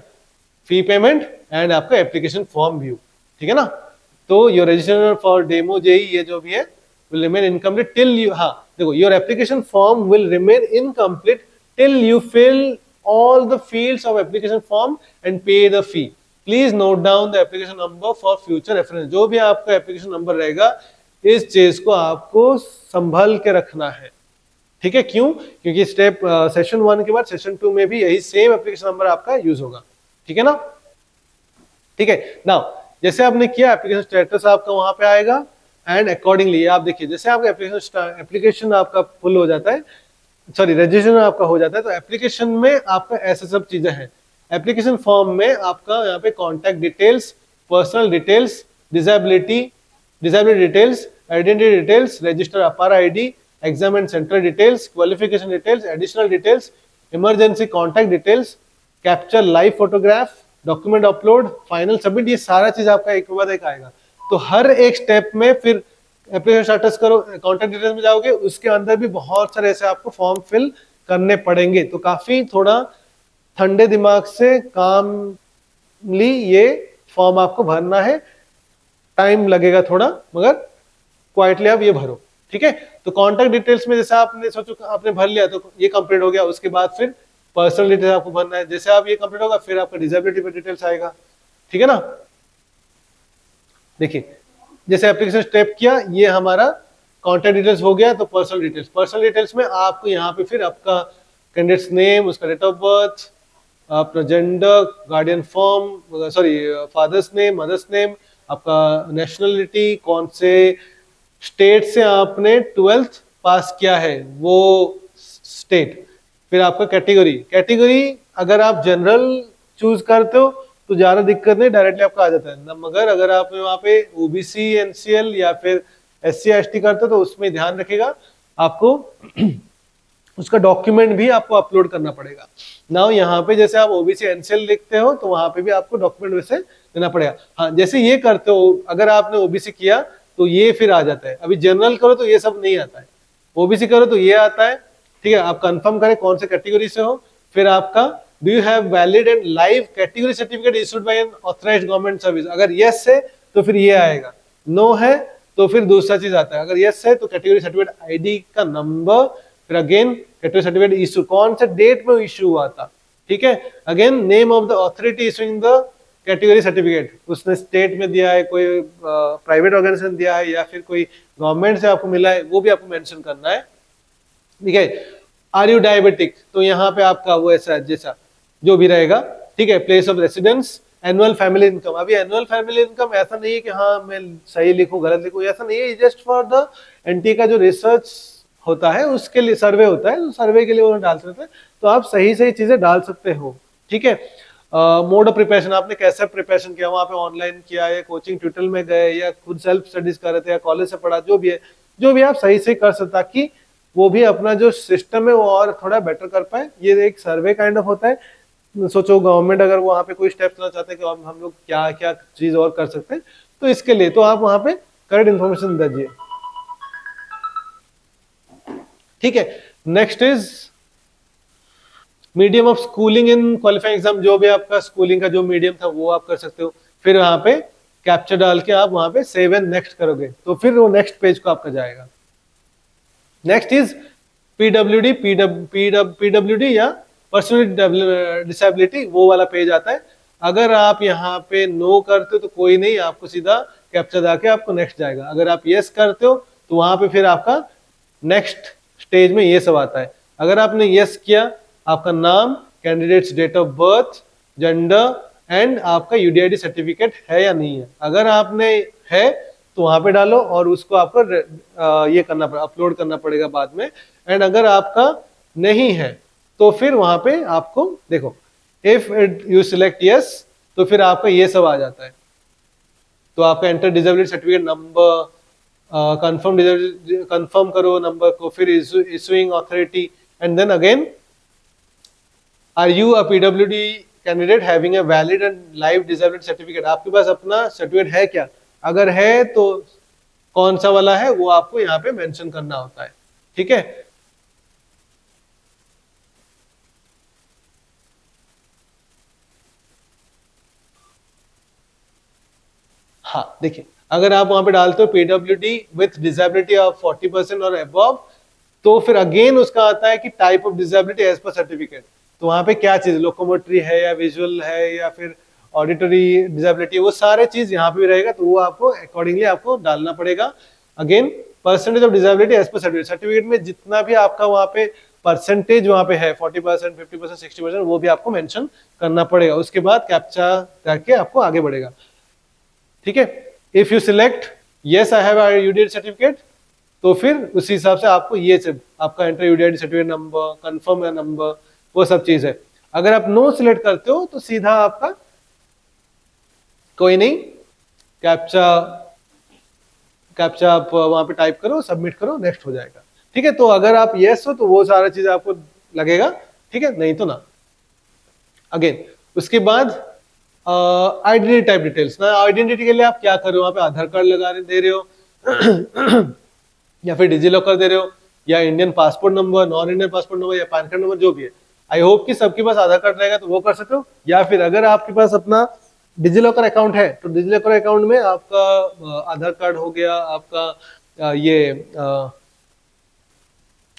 फी पेमेंट एंड आपका एप्लीकेशन फॉर्म व्यू, ठीक है ना। तो your registration for demo JEE ये जो भी है will remain incomplete till you, हाँ देखो, your application form will remain incomplete till you fill all the fields of application form and pay the fee. Please note down the application number for future reference. जो भी आपका एप्लीकेशन नंबर रहेगा इस चीज को आपको संभल के रखना है, ठीक है। क्यों? क्योंकि स्टेप सेशन 1 के बाद सेशन 2 में भी यही सेम एप्लीकेशन नंबर आपका यूज होगा, ठीक है ना। ठीक है, नाउ जैसे आपने किया एप्लीकेशन स्टेटस आपका वहां पे आएगा एंड अकॉर्डिंगली आप देखिए जैसे आपका एप्लीकेशन आपका फुल हो जाता है, सॉरी रजिस्ट्रेशन आपका हो जाता है, तो एप्लीकेशन में आपका ऐसे सब चीजें हैं। एप्लीकेशन फॉर्म में आपका यहाँ पे contact details, personal details, disability details, identity details, register APAAR ID, exam and centre details, qualification details, additional details, emergency contact details, capture live photograph, document upload, final submit, ये सारा चीज आपका एक के बाद एक आएगा। तो हर एक स्टेप में फिर एप्लीकेशन स्टेटस करो, कॉन्टैक्ट डिटेल्स में जाओगे, उसके अंदर भी बहुत सारे ऐसे आपको फॉर्म फिल करने पड़ेंगे। तो काफी थोड़ा ठंडे दिमाग से कामली ये फॉर्म आपको भरना है, टाइम लगेगा थोड़ा मगर क्वाइटली आप ये भरो, ठीक है। तो कॉन्टैक्ट डिटेल्स में जैसे आपने सोचो आपने भर लिया तो ये कंप्लीट हो गया, उसके बाद फिर पर्सनल डिटेल्स आपको भरना है, जैसे आप ये कंप्लीट होगा फिर आपका डिसेबिलिटी पे डिटेल्स आएगा, ठीक है ना। देखिए जैसे एप्लीकेशन स्टेप किया, ये हमारा कॉन्टैक्ट डिटेल्स हो गया, तो पर्सनल डिटेल्स में आपको यहाँ पे फिर आपका कैंडिडेट्स नेम, उसका डेट ऑफ बर्थ, अपना gender, guardian form, sorry father's name, mother's name, आपका नेशनलिटी, कौन से स्टेट से आपने 12th पास किया है वो स्टेट, फिर आपका कैटेगरी अगर आप जनरल चूज करते हो तो ज्यादा दिक्कत नहीं, डायरेक्टली आपका आ जाता है। मगर अगर आप वहाँ पे ओबीसी, एनसीएल या फिर एससी एसटी करते हो तो उसमें ध्यान रखिएगा आपको उसका डॉक्यूमेंट भी आपको अपलोड करना पड़ेगा। नाउ यहाँ पे जैसे आप ओबीसी एनसीएल लिखते हो तो वहां पे भी आपको डॉक्यूमेंट वैसे देना पड़ेगा। हाँ जैसे ये करते हो, अगर आपने ओबीसी किया तो ये फिर आ जाता है, अभी जनरल करो तो ये सब नहीं आता है, ओबीसी करो तो ये आता है, ठीक है। आप कंफर्म करें कौन से कैटेगरी से हो, फिर आपका do you have valid and live category certificate issued by N authorised government service, अगर यस है तो फिर ये आएगा, नो है तो फिर दूसरा चीज आता है। अगर यस है तो कैटेगरी सर्टिफिकेट आईडी का नंबर, फिर अगेन कैटेगरी सर्टिफिकेट इशू कौन से डेट में इशू हुआ था, ठीक है। Again name of the authority issuing the category certificate, उसने स्टेट में दिया है, कोई प्राइवेट ऑर्गेनाइजेशन दिया है या फिर कोई गवर्नमेंट से आपको मिला है, वो भी आपको मेंशन करना है, ठीक है। आर यू डायबिटिक, तो यहाँ पे आपका वो ऐसा जैसा जो भी रहेगा, ठीक है। Place of residence, annual family income, अभी एनुअल फैमिली इनकम ऐसा नहीं है कि हाँ मैं सही लिखूं गलत लिखूं, ऐसा नहीं है, जस्ट फॉर द एनटी का जो रिसर्च होता है उसके लिए सर्वे होता है, तो सर्वे के लिए उन्हें डाल सकते हैं, तो आप सही सही चीजें डाल सकते हो, ठीक है। मोड ऑफ प्रिपरेशन, आपने कैसे प्रिपरेशन किया, वहां पे ऑनलाइन किया या कोचिंग ट्यूटोरियल में गए या खुद सेल्फ स्टडीज कर रहे थे या कॉलेज से पढ़ा, जो भी है, जो भी आप सही से कर सकते ताकि वो भी अपना जो सिस्टम है वो और थोड़ा बेटर कर पाए। ये एक सर्वे काइंड ऑफ होता है, सोचो गवर्नमेंट अगर वहां पे कोई स्टेप लेना चाहते हैं कि हम लोग क्या क्या चीज और कर सकते हैं, तो इसके लिए तो आप वहां पे करेक्ट इन्फॉर्मेशन दीजिए, ठीक है। Next is medium of schooling in qualifying exam, जो भी आपका स्कूलिंग का जो मीडियम था वो आप कर सकते हो, फिर वहां पे कैप्चर डाल के आप वहां पे सेव एंड नेक्स्ट करोगे तो फिर वो नेक्स्ट पेज को आपका जाएगा। नेक्स्ट इज पीडब्ल्यूडी, पीडब्ल्यूडी या पर्सनल डिसेबिलिटी, वो वाला पेज आता है। अगर आप यहाँ पे नो करते हो तो कोई नहीं, आपको सीधा कैप्चर जाके आपको नेक्स्ट जाएगा। अगर आप यस करते हो तो वहां पे फिर आपका नेक्स्ट स्टेज में ये सब आता है। अगर आपने यस किया, आपका नाम, candidate's date of birth, gender and आपका यूडीआईडी सर्टिफिकेट है या नहीं है। अगर आपने है तो वहां पे डालो और उसको आपको ये करना पड़ेगा, अपलोड करना पड़ेगा बाद में। एंड अगर आपका नहीं है तो फिर वहां पे आपको देखो इफ यू सिलेक्ट यस तो फिर आपका ये सब आ जाता है, तो आपका enter disability certificate number, confirm करो नंबर को, फिर issuing authority and then again are you a पीडब्ल्यूडी candidate having a valid and live disability certificate, आपके पास अपना सर्टिफिकेट है क्या, अगर है तो कौन सा वाला है वो आपको यहाँ पे मेंशन करना होता है, ठीक है। हाँ देखिए, अगर आप वहां पे डालते हो पीडब्ल्यूडी विथ डिसेबिलिटी ऑफ 40% और अबव, तो फिर अगेन उसका आता है कि type of disability as per certificate. तो वहां पे क्या चीज, लोकोमोटरी है या विजुअल है या फिर ऑडिटरी डिसेबिलिटी, वो सारे चीज यहाँ पे भी रहेगा, तो वो आपको अकॉर्डिंगली आपको डालना पड़ेगा। Again percentage of disability as per certificate, certificate में जितना भी आपका वहां पे परसेंटेज वहां पे है 40%, 50%, 60%, वो भी आपको मेंशन करना पड़ेगा। उसके बाद कैप्चा करके आपको आगे बढ़ेगा। ठीक है, if you select yes I have UDID certificate, तो फिर उसी हिसाब से आपको ये सब आपका enter UDID certificate number, confirm number, वो सब चीज है। अगर आप नो सिलेक्ट करते हो तो सीधा आपका कोई नहीं, कैप्चा कैप्चा आप वहां पे टाइप करो, सबमिट करो, नेक्स्ट हो जाएगा। ठीक है, तो अगर आप यस हो तो वो सारा चीज आपको लगेगा, ठीक है, नहीं तो ना। अगेन उसके बाद आइडेंटिटी टाइप डिटेल्स ना, आइडेंटिटी के लिए आप क्या कर रहे हो, वहां पे आधार कार्ड लगा दे रहे हो या फिर डिजी लॉकर दे रहे हो, या Indian passport number, non Indian passport number, या पैन कार्ड नंबर, जो भी है। आई होप कि सबके पास आधार कार्ड रहेगा तो वो कर सकते हो, या फिर अगर आपके पास अपना डिजी लॉकर अकाउंट है तो डिजी लॉकर अकाउंट में आपका आधार कार्ड हो गया, आपका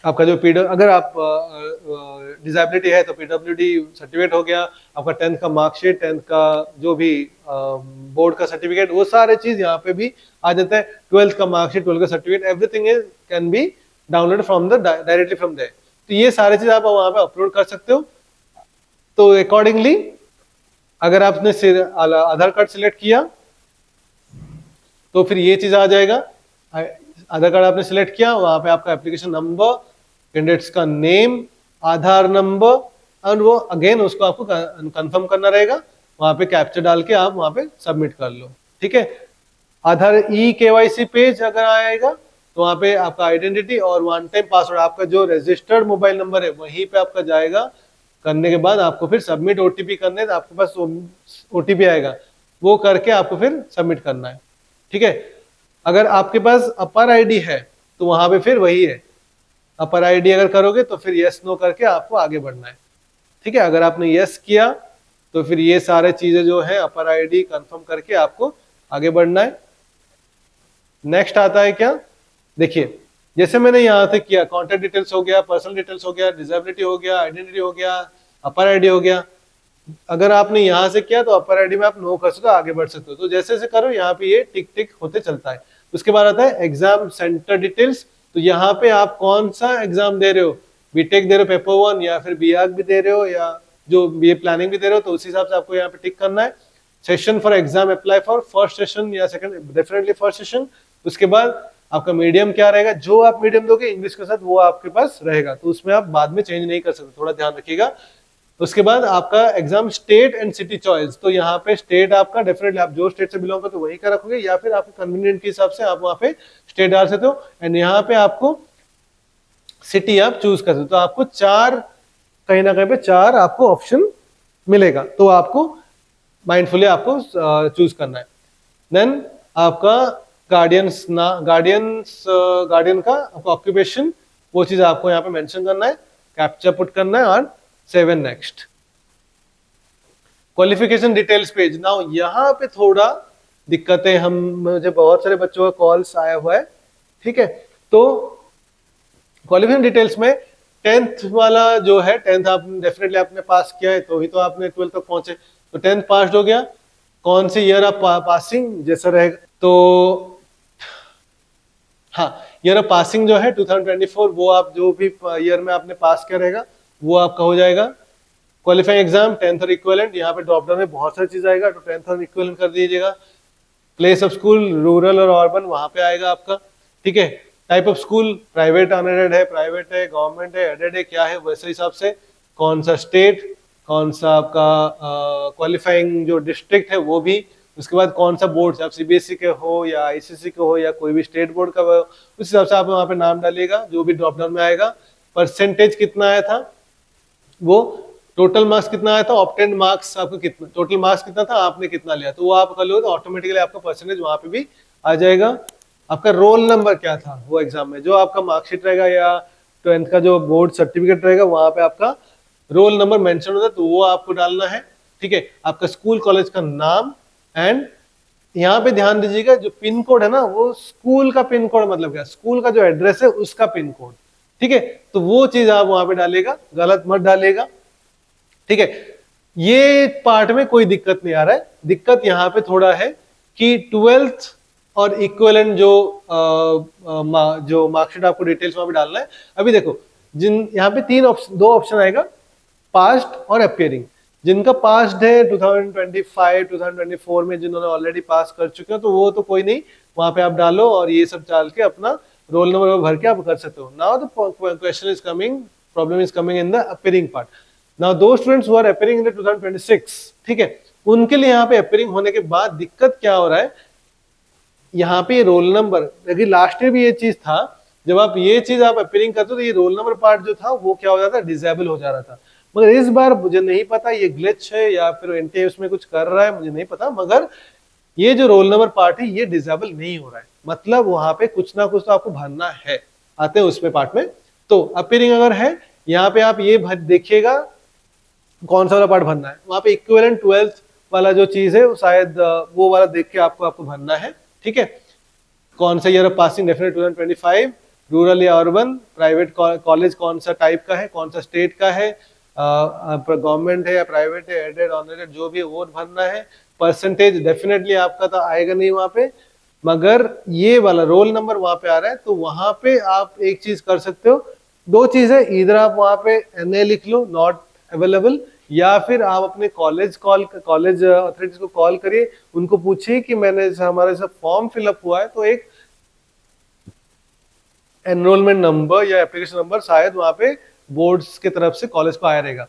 आपका जो पीडब्ल्यू, अगर आप डिसेबिलिटी है तो पीडब्ल्यूडी सर्टिफिकेट हो गया, आपका 10th का मार्कशीट, 10th का जो भी बोर्ड का सर्टिफिकेट, वो सारे चीज यहाँ पे भी आ जाता है। 12th का मार्कशीट, 12th का certificate, everything is can be download from the directly from there. तो ये सारे चीज आप वहां पे अपलोड कर सकते हो। तो अकॉर्डिंगली अगर आपने आधार कार्ड सिलेक्ट किया तो फिर ये चीज आ जाएगा। आधार कार्ड आपने सिलेक्ट किया, वहां पे आपका एप्लीकेशन नंबर, कैंडिडेट्स का नेम, आधार नंबर, और वो अगेन उसको आपको कंफर्म करना रहेगा। वहां पे कैप्चर डाल के आप वहां पे सबमिट कर लो। ठीक है, आधार ई केवाईसी पेज अगर आएगा तो वहां पे आपका आइडेंटिटी और वन टाइम पासवर्ड, आपका जो रजिस्टर्ड मोबाइल नंबर है वहीं पे आपका जाएगा। करने के बाद आपको फिर सबमिट ओटीपी करने, आपके पास ओटीपी आएगा, वो करके आपको फिर सबमिट करना है। ठीक है, अगर आपके पास अपर आईडी है तो वहां पे फिर वही है, अपर आईडी अगर करोगे तो फिर यस नो करके आपको आगे बढ़ना है। ठीक है, अगर आपने यस किया तो फिर ये सारे चीजें जो है अपर आईडी कंफर्म करके आपको आगे बढ़ना है। नेक्स्ट आता है क्या, देखिए जैसे मैंने यहाँ से किया, कॉन्टेक्ट डिटेल्स हो गया, पर्सनल डिटेल्स हो गया, डिसेबिलिटी हो गया, आइडेंटिटी हो गया, अपर आईडी हो गया। अगर आपने यहाँ से किया तो अपर आईडी में आप नो कर सकते हो, आगे बढ़ सकते हो। तो जैसे जैसे करो यहाँ पे ये टिक टिक होते चलता है। उसके बाद आता है एग्जाम सेंटर डिटेल्स। तो यहाँ पे आप कौन सा एग्जाम दे रहे हो, बीटेक दे रहे हो पेपर 1, या फिर बीआर्क भी दे रहे हो, या जो बीए प्लानिंग भी दे रहे हो, तो उस हिसाब से आपको यहाँ पे टिक करना है। Session for exam apply for first session या सेकंड, डेफिनेटली फर्स्ट सेशन। उसके बाद आपका मीडियम क्या रहेगा, जो आप मीडियम दोगे इंग्लिश के साथ वो आपके पास रहेगा, तो उसमें आप बाद में चेंज नहीं कर सकते, थोड़ा ध्यान रखिएगा। उसके बाद आपका exam state and city choice. तो यहाँ पे स्टेट आपका डेफिनेटली आप जो स्टेट से बिलोंग करते हो वही का रखोगे, या फिर आपके कन्वीनियंट के हिसाब से आप वहाँ पे स्टेट डाल सकते हो। एंड यहाँ पे आपको सिटी आप चूज कर सकते हो। तो आपको चार, कहीं ना कहीं पे चार आपको ऑप्शन मिलेगा, तो आपको माइंडफुली आपको चूज करना है। देन आपका गार्डियन का आपका ऑक्यूपेशन, वो चीज आपको यहाँ पे मेंशन करना है, कैप्चा पुट करना है और 7 next. Qualification details page. Now यहाँ पे थोड़ा दिक्कतें, हम मुझे बहुत सारे बच्चों का कॉल्स आया हुआ है। ठीक है, तो क्वालिफिकेशन डिटेल्स में 10th वाला जो है, 10th आप डेफिनेटली आपने पास किया है तो ही तो आपने 12th तक पहुंचे, तो 10th पास हो गया। कौन से ईयर आप पासिंग जैसा रहेगा, तो हाँ, ईयर ऑफ पासिंग जो है 2024, वो आप जो भी ईयर में आपने पास किया रहेगा वो आपका हो जाएगा। क्वालिफाइंग एग्जाम 10th और इक्विवेलेंट, यहाँ पे ड्रॉप डाउन में बहुत सारी चीज आएगा, तो 10th और इक्विवेलेंट कर दीजिएगा। प्लेस ऑफ स्कूल रूरल और अर्बन, वहां पे आएगा आपका। ठीक है, type of school private unaided है, प्राइवेट है, गवर्नमेंट है, एडेड है, क्या है, वैसे हिसाब से कौन सा स्टेट, कौन सा आपका क्वालिफाइंग जो डिस्ट्रिक्ट है वो भी। उसके बाद कौन सा बोर्ड, आप सीबीएसई के हो या आईसीएसई के हो या कोई भी स्टेट बोर्ड का हो, उस हिसाब से आप वहां पे नाम डालिएगा जो भी ड्रॉप डाउन में आएगा। परसेंटेज कितना आया था, वो टोटल मार्क्स कितना आया था, ऑब्टेन्ड मार्क्स आपको कितना, टोटल मार्क्स कितना था, आपने कितना लिया, तो वो आप कर लो तो ऑटोमेटिकली आपका परसेंटेज वहां पे भी आ जाएगा। आपका रोल नंबर क्या था वो एग्जाम में, जो आपका मार्कशीट रहेगा या 10th का जो बोर्ड सर्टिफिकेट रहेगा वहां पे आपका रोल नंबर मेंशन होता है, तो वो आपको डालना है। ठीक है, आपका स्कूल कॉलेज का नाम एंड यहाँ पे ध्यान दीजिएगा, जो पिन कोड है ना वो स्कूल का पिन कोड, मतलब क्या, स्कूल का जो एड्रेस है उसका पिन कोड, ठीक है। तो वो चीज आप वहां पे डालेगा, गलत मत डालेगा, ठीक है। ये पार्ट में कोई दिक्कत नहीं आ रहा है। दिक्कत यहाँ पे थोड़ा है कि 12th और इक्विवेलेंट जो मार्कशीट आपको डिटेल्स वहां पे डालना है। अभी देखो, जिन यहाँ पे दो ऑप्शन आएगा, पास्ट और अपियरिंग। जिनका पास्ट है 2025 2024 में, जिन्होंने ऑलरेडी पास कर चुके हो, तो वो तो कोई नहीं, वहां पे आप डालो और ये सब डाल के अपना रोल नंबर भर के आप कर सकते हो। Now the question is coming, problem is coming in the appearing part. Now those students who are appearing in the 2026, ठीक है, उनके लिए यहाँ पे अपियरिंग होने के बाद दिक्कत क्या हो रहा है, यहाँ पे रोल नंबर, लेकिन लास्ट ईयर भी ये चीज था, जब आप ये चीज आप अपियरिंग करते हो तो ये रोल नंबर पार्ट जो था वो क्या हो जाता है, डिसेबल हो जा रहा था। मगर इस बार मुझे नहीं पता ये ग्लिच है या फिर एनटीए उसमें कुछ कर रहा है, मुझे नहीं पता, मगर ये जो रोल नंबर पार्ट है ये डिसेबल नहीं हो रहा है, मतलब वहां पे कुछ ना कुछ तो आपको भरना है। आते हैं उसमें पार्ट में। तो अपियरिंग अगर है, यहाँ पे आप ये देखिएगा कौन सा वाला पार्ट भरना है, वहां पे इक्विवेलेंट 12th वाला जो चीज है शायद वो वाला देख के आपको भरना है, ठीक है। कौन सा year of passing, definite 2025, rural या अर्बन, प्राइवेट कॉलेज कौन सा टाइप का है, कौन सा स्टेट का है, गवर्नमेंट है या प्राइवेट है, एडेड ऑनरेटेड जो भी, वो भरना है। परसेंटेज डेफिनेटली आपका तो आएगा नहीं वहां पे, मगर ये वाला रोल नंबर वहां पे आ रहा है, तो वहां पे आप एक चीज कर सकते हो, दो चीज है, इधर आप वहां पे NA लिख लो, नॉट अवेलेबल, या फिर आप अपने कॉलेज अथॉरिटीज को कॉल करिए, उनको पूछिए कि मैंने हमारे साथ फॉर्म फिलअप हुआ है, तो एक एनरोलमेंट नंबर या एप्लीकेशन नंबर शायद वहां पे बोर्ड्स के तरफ से कॉलेज को आया रहेगा,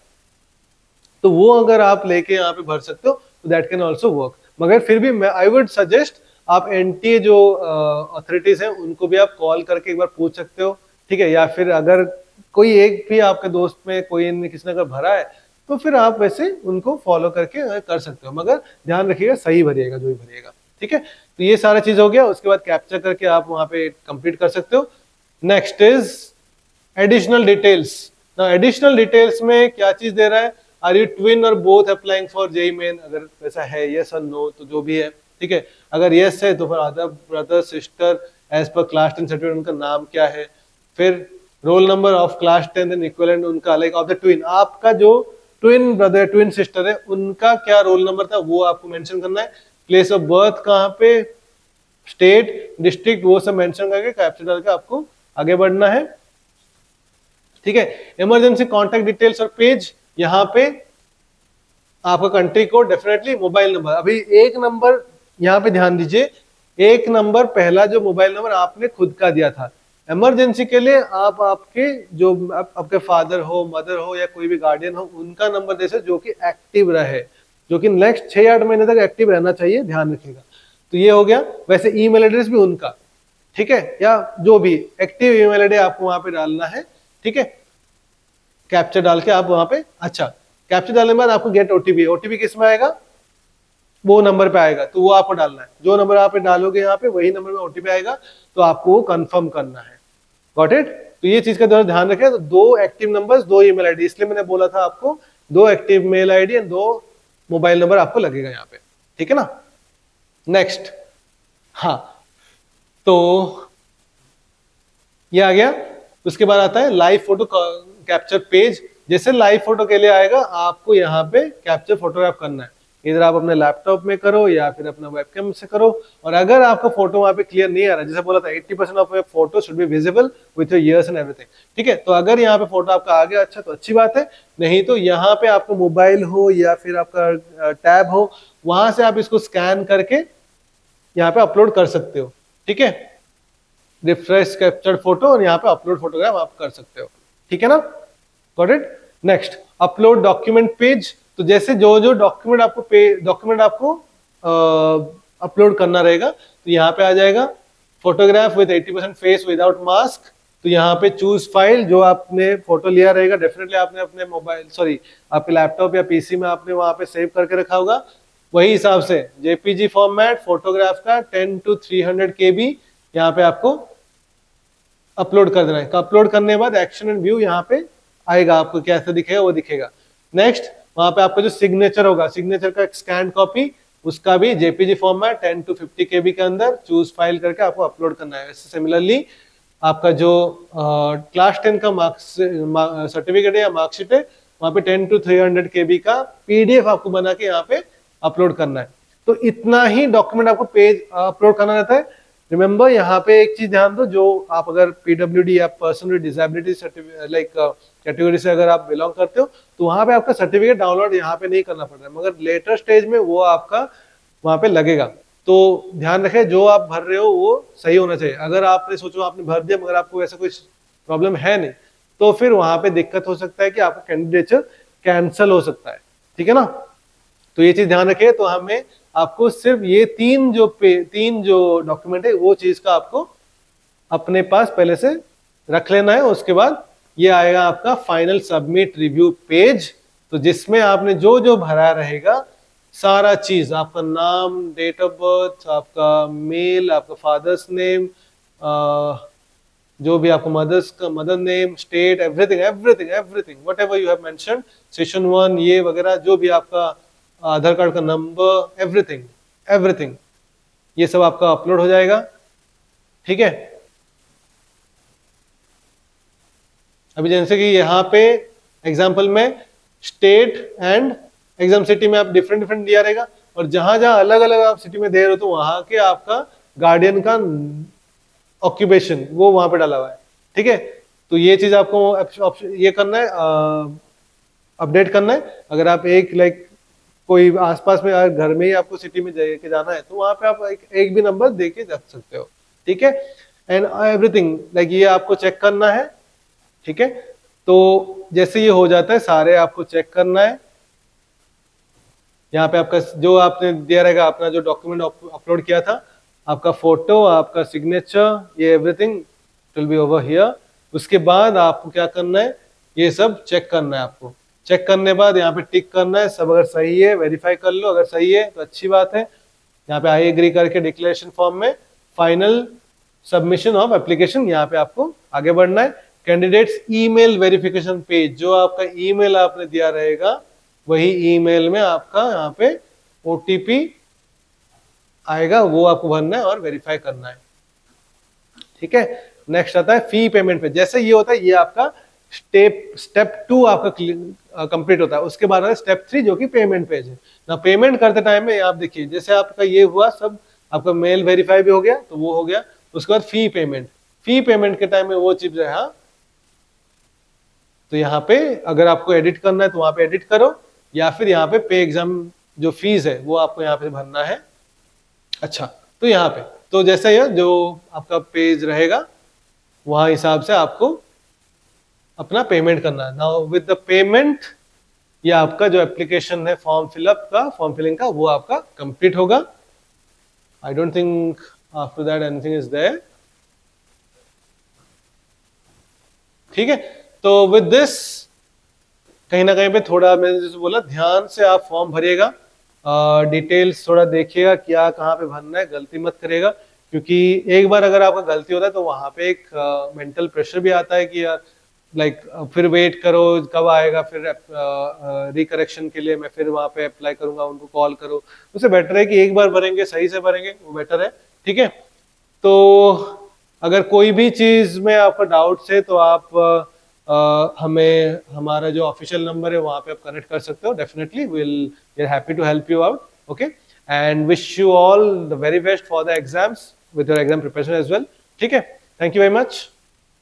तो वो अगर आप लेके यहाँ पे भर सकते हो तो दैट कैन ऑल्सो वर्क। मगर फिर भी मैं आई वुड सजेस्ट आप एनटीए जो अथॉरिटीज हैं उनको भी आप कॉल करके एक बार पूछ सकते हो, ठीक है। या फिर अगर कोई एक भी आपके दोस्त में कोई ने किसी ने अगर भरा है तो फिर आप वैसे उनको फॉलो करके कर सकते हो, मगर ध्यान रखिएगा सही भरिएगा जो भी भरिएगा, ठीक है। तो ये सारा चीज हो गया, उसके बाद कैप्चर करके आप वहां पे कंप्लीट कर सकते हो। Next is additional details. ना एडिशनल डिटेल्स में क्या चीज दे रहा है, आर यू ट्विन और both applying for JEE Main, अगर वैसा है यस और नो तो जो भी है, ठीक है। अगर यस है तो फिर अदर ब्रदर सिस्टर एज पर क्लास 10 सर्टिफिकेट उनका नाम क्या है, फिर roll number of class 10 and equivalent उनका, लाइक ऑफ द ट्विन, आपका जो ट्विन ब्रदर ट्विन सिस्टर है उनका क्या रोल नंबर था वो आपको मेंशन करना है। प्लेस ऑफ बर्थ कहाँ पे, स्टेट डिस्ट्रिक्ट वो सब मेंशन करके कैप्चर करके आपको आगे बढ़ना है, ठीक है। इमरजेंसी कॉन्टैक्ट डिटेल्स और पेज, यहाँ पे आपका country code, definitely mobile number. अभी एक नंबर यहाँ पे ध्यान दीजिए, एक नंबर पहला जो मोबाइल नंबर आपने खुद का दिया था, इमरजेंसी के लिए आप आपके जो आपके फादर हो मदर हो या कोई भी गार्डियन हो उनका नंबर दे सकते जो कि एक्टिव रहे, जो कि नेक्स्ट 6-8 महीने तक एक्टिव रहना चाहिए, ध्यान रखिएगा। तो ये हो गया। वैसे ईमेल एड्रेस भी उनका, ठीक है, या जो भी एक्टिव ईमेल आईडी आपको वहां पे डालना है, ठीक है। कैप्चर डाल के आप वहां पे, अच्छा कैप्चर डालने के बाद आपको गेट ओटीपी, ओटीपी किस में आएगा, वो नंबर पे आएगा, तो वो आपको डालना है, जो नंबर आप डालोगे यहाँ पे वही नंबर में ओटीपी आएगा, तो आपको वो कंफर्म करना है। Got it. तो ये चीज का ध्यान रखें। तो 2 एक्टिव नंबर्स 2 ईमेल आईडी, इसलिए मैंने बोला था आपको 2 active mail ID and 2 mobile number आपको लगेगा यहाँ पे, ठीक है ना। नेक्स्ट, हाँ तो ये आ गया। उसके बाद आता है लाइव फोटो कैप्चर पेज। जैसे लाइव फोटो के लिए आएगा आपको यहाँ पे कैप्चर फोटोग्राफ करना है, इधर आप अपने लैपटॉप में करो या फिर अपना वेबकैम से करो। और अगर आपका फोटो वहां पे क्लियर नहीं आ रहा, जैसे बोला था 80% of your photo should be visible with your ears and everything, ठीक है। तो अगर यहाँ पे फोटो आपका आ गया अच्छा तो अच्छी बात है, नहीं तो यहाँ पे आपका मोबाइल हो या फिर आपका टैब हो, वहां से आप इसको स्कैन करके यहाँ पे अपलोड कर सकते हो, ठीक है। रिफ्रेश कैप्चर्ड फोटो और यहाँ पे अपलोड फोटोग्राफ आप कर सकते हो, ठीक है ना। Got it. Next, upload document page. तो जैसे जो जो डॉक्यूमेंट आपको अपलोड करना रहेगा, तो यहाँ पे आ जाएगा photograph with 80% face without mask. तो यहाँ पे चूज फाइल, जो आपने फोटो लिया रहेगा डेफिनेटली आपने अपने मोबाइल आपके लैपटॉप या पीसी में आपने वहां पे सेव करके रखा होगा, वही हिसाब से जेपीजी फॉर्मेट फोटोग्राफ का 10 to 300 KB यहाँ पे आपको अपलोड कर देना है। अपलोड करने के बाद एक्शन एंड व्यू यहाँ पे आएगा, आपको कैसे दिखेगा वो दिखेगा। नेक्स्ट, वहां पे आपका जो सिग्नेचर होगा, सिग्नेचर का स्कैन कॉपी उसका भी जेपीजी फॉर्मेट 10 to 50 KB के अंदर चूज फाइल करके आपको अपलोड करना है। वैसे सिमिलरली आपका जो क्लास 10 का मार्क्स सर्टिफिकेट है या मार्कशीट है, वहां पे 10 to 300 KB का PDF आपको बना के यहाँ पे अपलोड करना है। तो इतना ही डॉक्यूमेंट आपको पेज अपलोड करना रहता है। रिमेंबर यहाँ पे एक चीज ध्यान दो, जो आप अगर PWD या person with disability like category से अगर आप बिलोंग करते हो, तो वहां पे आपका सर्टिफिकेट डाउनलोड यहाँ पे नहीं करना पड़ रहा है, मगर लेटर स्टेज में वो आपका वहां पे लगेगा। तो ध्यान रखें, जो आप भर रहे हो वो सही होना चाहिए। अगर आपने सोचो आपने भर दिया मगर आपको ऐसा कोई प्रॉब्लम है नहीं, तो फिर वहां पे दिक्कत हो सकता है कि आपका कैंडिडेचर कैंसिल हो सकता है, ठीक है ना। तो ये चीज ध्यान रखें। तो हमें आपको सिर्फ ये तीन जो डॉक्यूमेंट है वो चीज का आपको अपने पास पहले से रख लेना है। उसके बाद ये आएगा आपका फाइनल सबमिट रिव्यू पेज, तो जिसमें आपने जो जो भरा रहेगा सारा चीज, आपका नाम, डेट ऑफ बर्थ, आपका मेल, आपका फादर्स नेम, जो भी आपका mother name, state, everything everything everything whatever you have mentioned, session 1 ये वगैरह, जो भी आपका आधार कार्ड का नंबर, एवरीथिंग एवरीथिंग, ये सब आपका अपलोड हो जाएगा, ठीक है। अभी जैसे कि यहाँ पे एग्जाम्पल में स्टेट एंड एग्जाम सिटी में आप डिफरेंट दिया रहेगा, और जहां जहां अलग अलग आप सिटी में दे रहे हो तो वहां के आपका गार्डियन का ऑक्यूपेशन वो वहां पे डाला हुआ है, ठीक है। तो ये चीज आपको ये करना है, अपडेट करना है। अगर आप एक लाइक कोई आसपास में घर में ही आपको सिटी में लेके जाना है तो वहां पे आप एक भी नंबर दे के रख सकते हो, ठीक है। एंड एवरीथिंग लाइक ये आपको चेक करना है, ठीक है। तो जैसे ये हो जाता है सारे आपको चेक करना है। यहाँ पे आपका जो आपने दिया रहेगा, अपना जो डॉक्यूमेंट अपलोड किया था, आपका फोटो, आपका सिग्नेचर, ये everything will be over here. उसके बाद आपको क्या करना है, ये सब चेक करना है। आपको चेक करने के बाद यहाँ पे टिक करना है, सब अगर सही है वेरीफाई कर लो, अगर सही है तो अच्छी बात है। यहाँ पे आई एग्री करके डिक्लेरेशन फॉर्म में फाइनल सबमिशन ऑफ एप्लीकेशन, यहाँ पे आपको आगे बढ़ना है। कैंडिडेट्स ईमेल वेरिफिकेशन पेज, जो आपका ईमेल आपने दिया रहेगा वही ईमेल में आपका यहाँ पे OTP आएगा, वो आपको भरना है और वेरीफाई करना है, ठीक है। नेक्स्ट आता है फी पेमेंट पे। जैसे ये होता है, ये आपका स्टेप 2 आपका कंप्लीट होता है। उसके बाद आता है स्टेप 3 जो कि पेमेंट पेज है ना। पेमेंट करते टाइम में आप देखिए, जैसे आपका ये हुआ सब, आपका मेल वेरीफाई भी हो गया तो वो हो गया। उसके बाद फी पेमेंट के टाइम में वो चीज रहा, तो यहाँ पे अगर आपको एडिट करना है तो वहां पे एडिट करो, या फिर यहाँ पे एग्जाम जो फीस है वो आपको यहाँ पे भरना है। अच्छा, तो यहाँ पे तो जैसे ये जो आपका पेज रहेगा वहां हिसाब से आपको अपना पेमेंट करना है। नाउ विद द पेमेंट ये आपका जो एप्लीकेशन है फॉर्म फिलिंग का वो आपका कंप्लीट होगा। I don't think after that anything is there, ठीक है। तो विद दिस कहीं ना कहीं पे थोड़ा मैंने जैसे बोला, ध्यान से आप फॉर्म भरिएगा, डिटेल्स थोड़ा देखिएगा क्या कहाँ पे भरना है, गलती मत करिएगा। क्योंकि एक बार अगर आपका गलती होता है तो वहां पे एक मेंटल प्रेशर भी आता है कि यार लाइक फिर वेट करो कब आएगा, फिर रिकरेक्शन के लिए मैं फिर वहां पे अप्लाई करूंगा, उनको कॉल करो। उससे बेटर है कि एक बार भरेंगे, सही से भरेंगे, वो बेटर है, ठीक है। तो अगर कोई भी चीज में आपका डाउट्स है तो आप हमें हमारा जो ऑफिशियल नंबर है वहां पे आप कनेक्ट कर सकते हो। Definitely we are happy to help you out, okay. And wish you all the very best for the exams with your exam preparation as well, ठीक है। Thank you very much.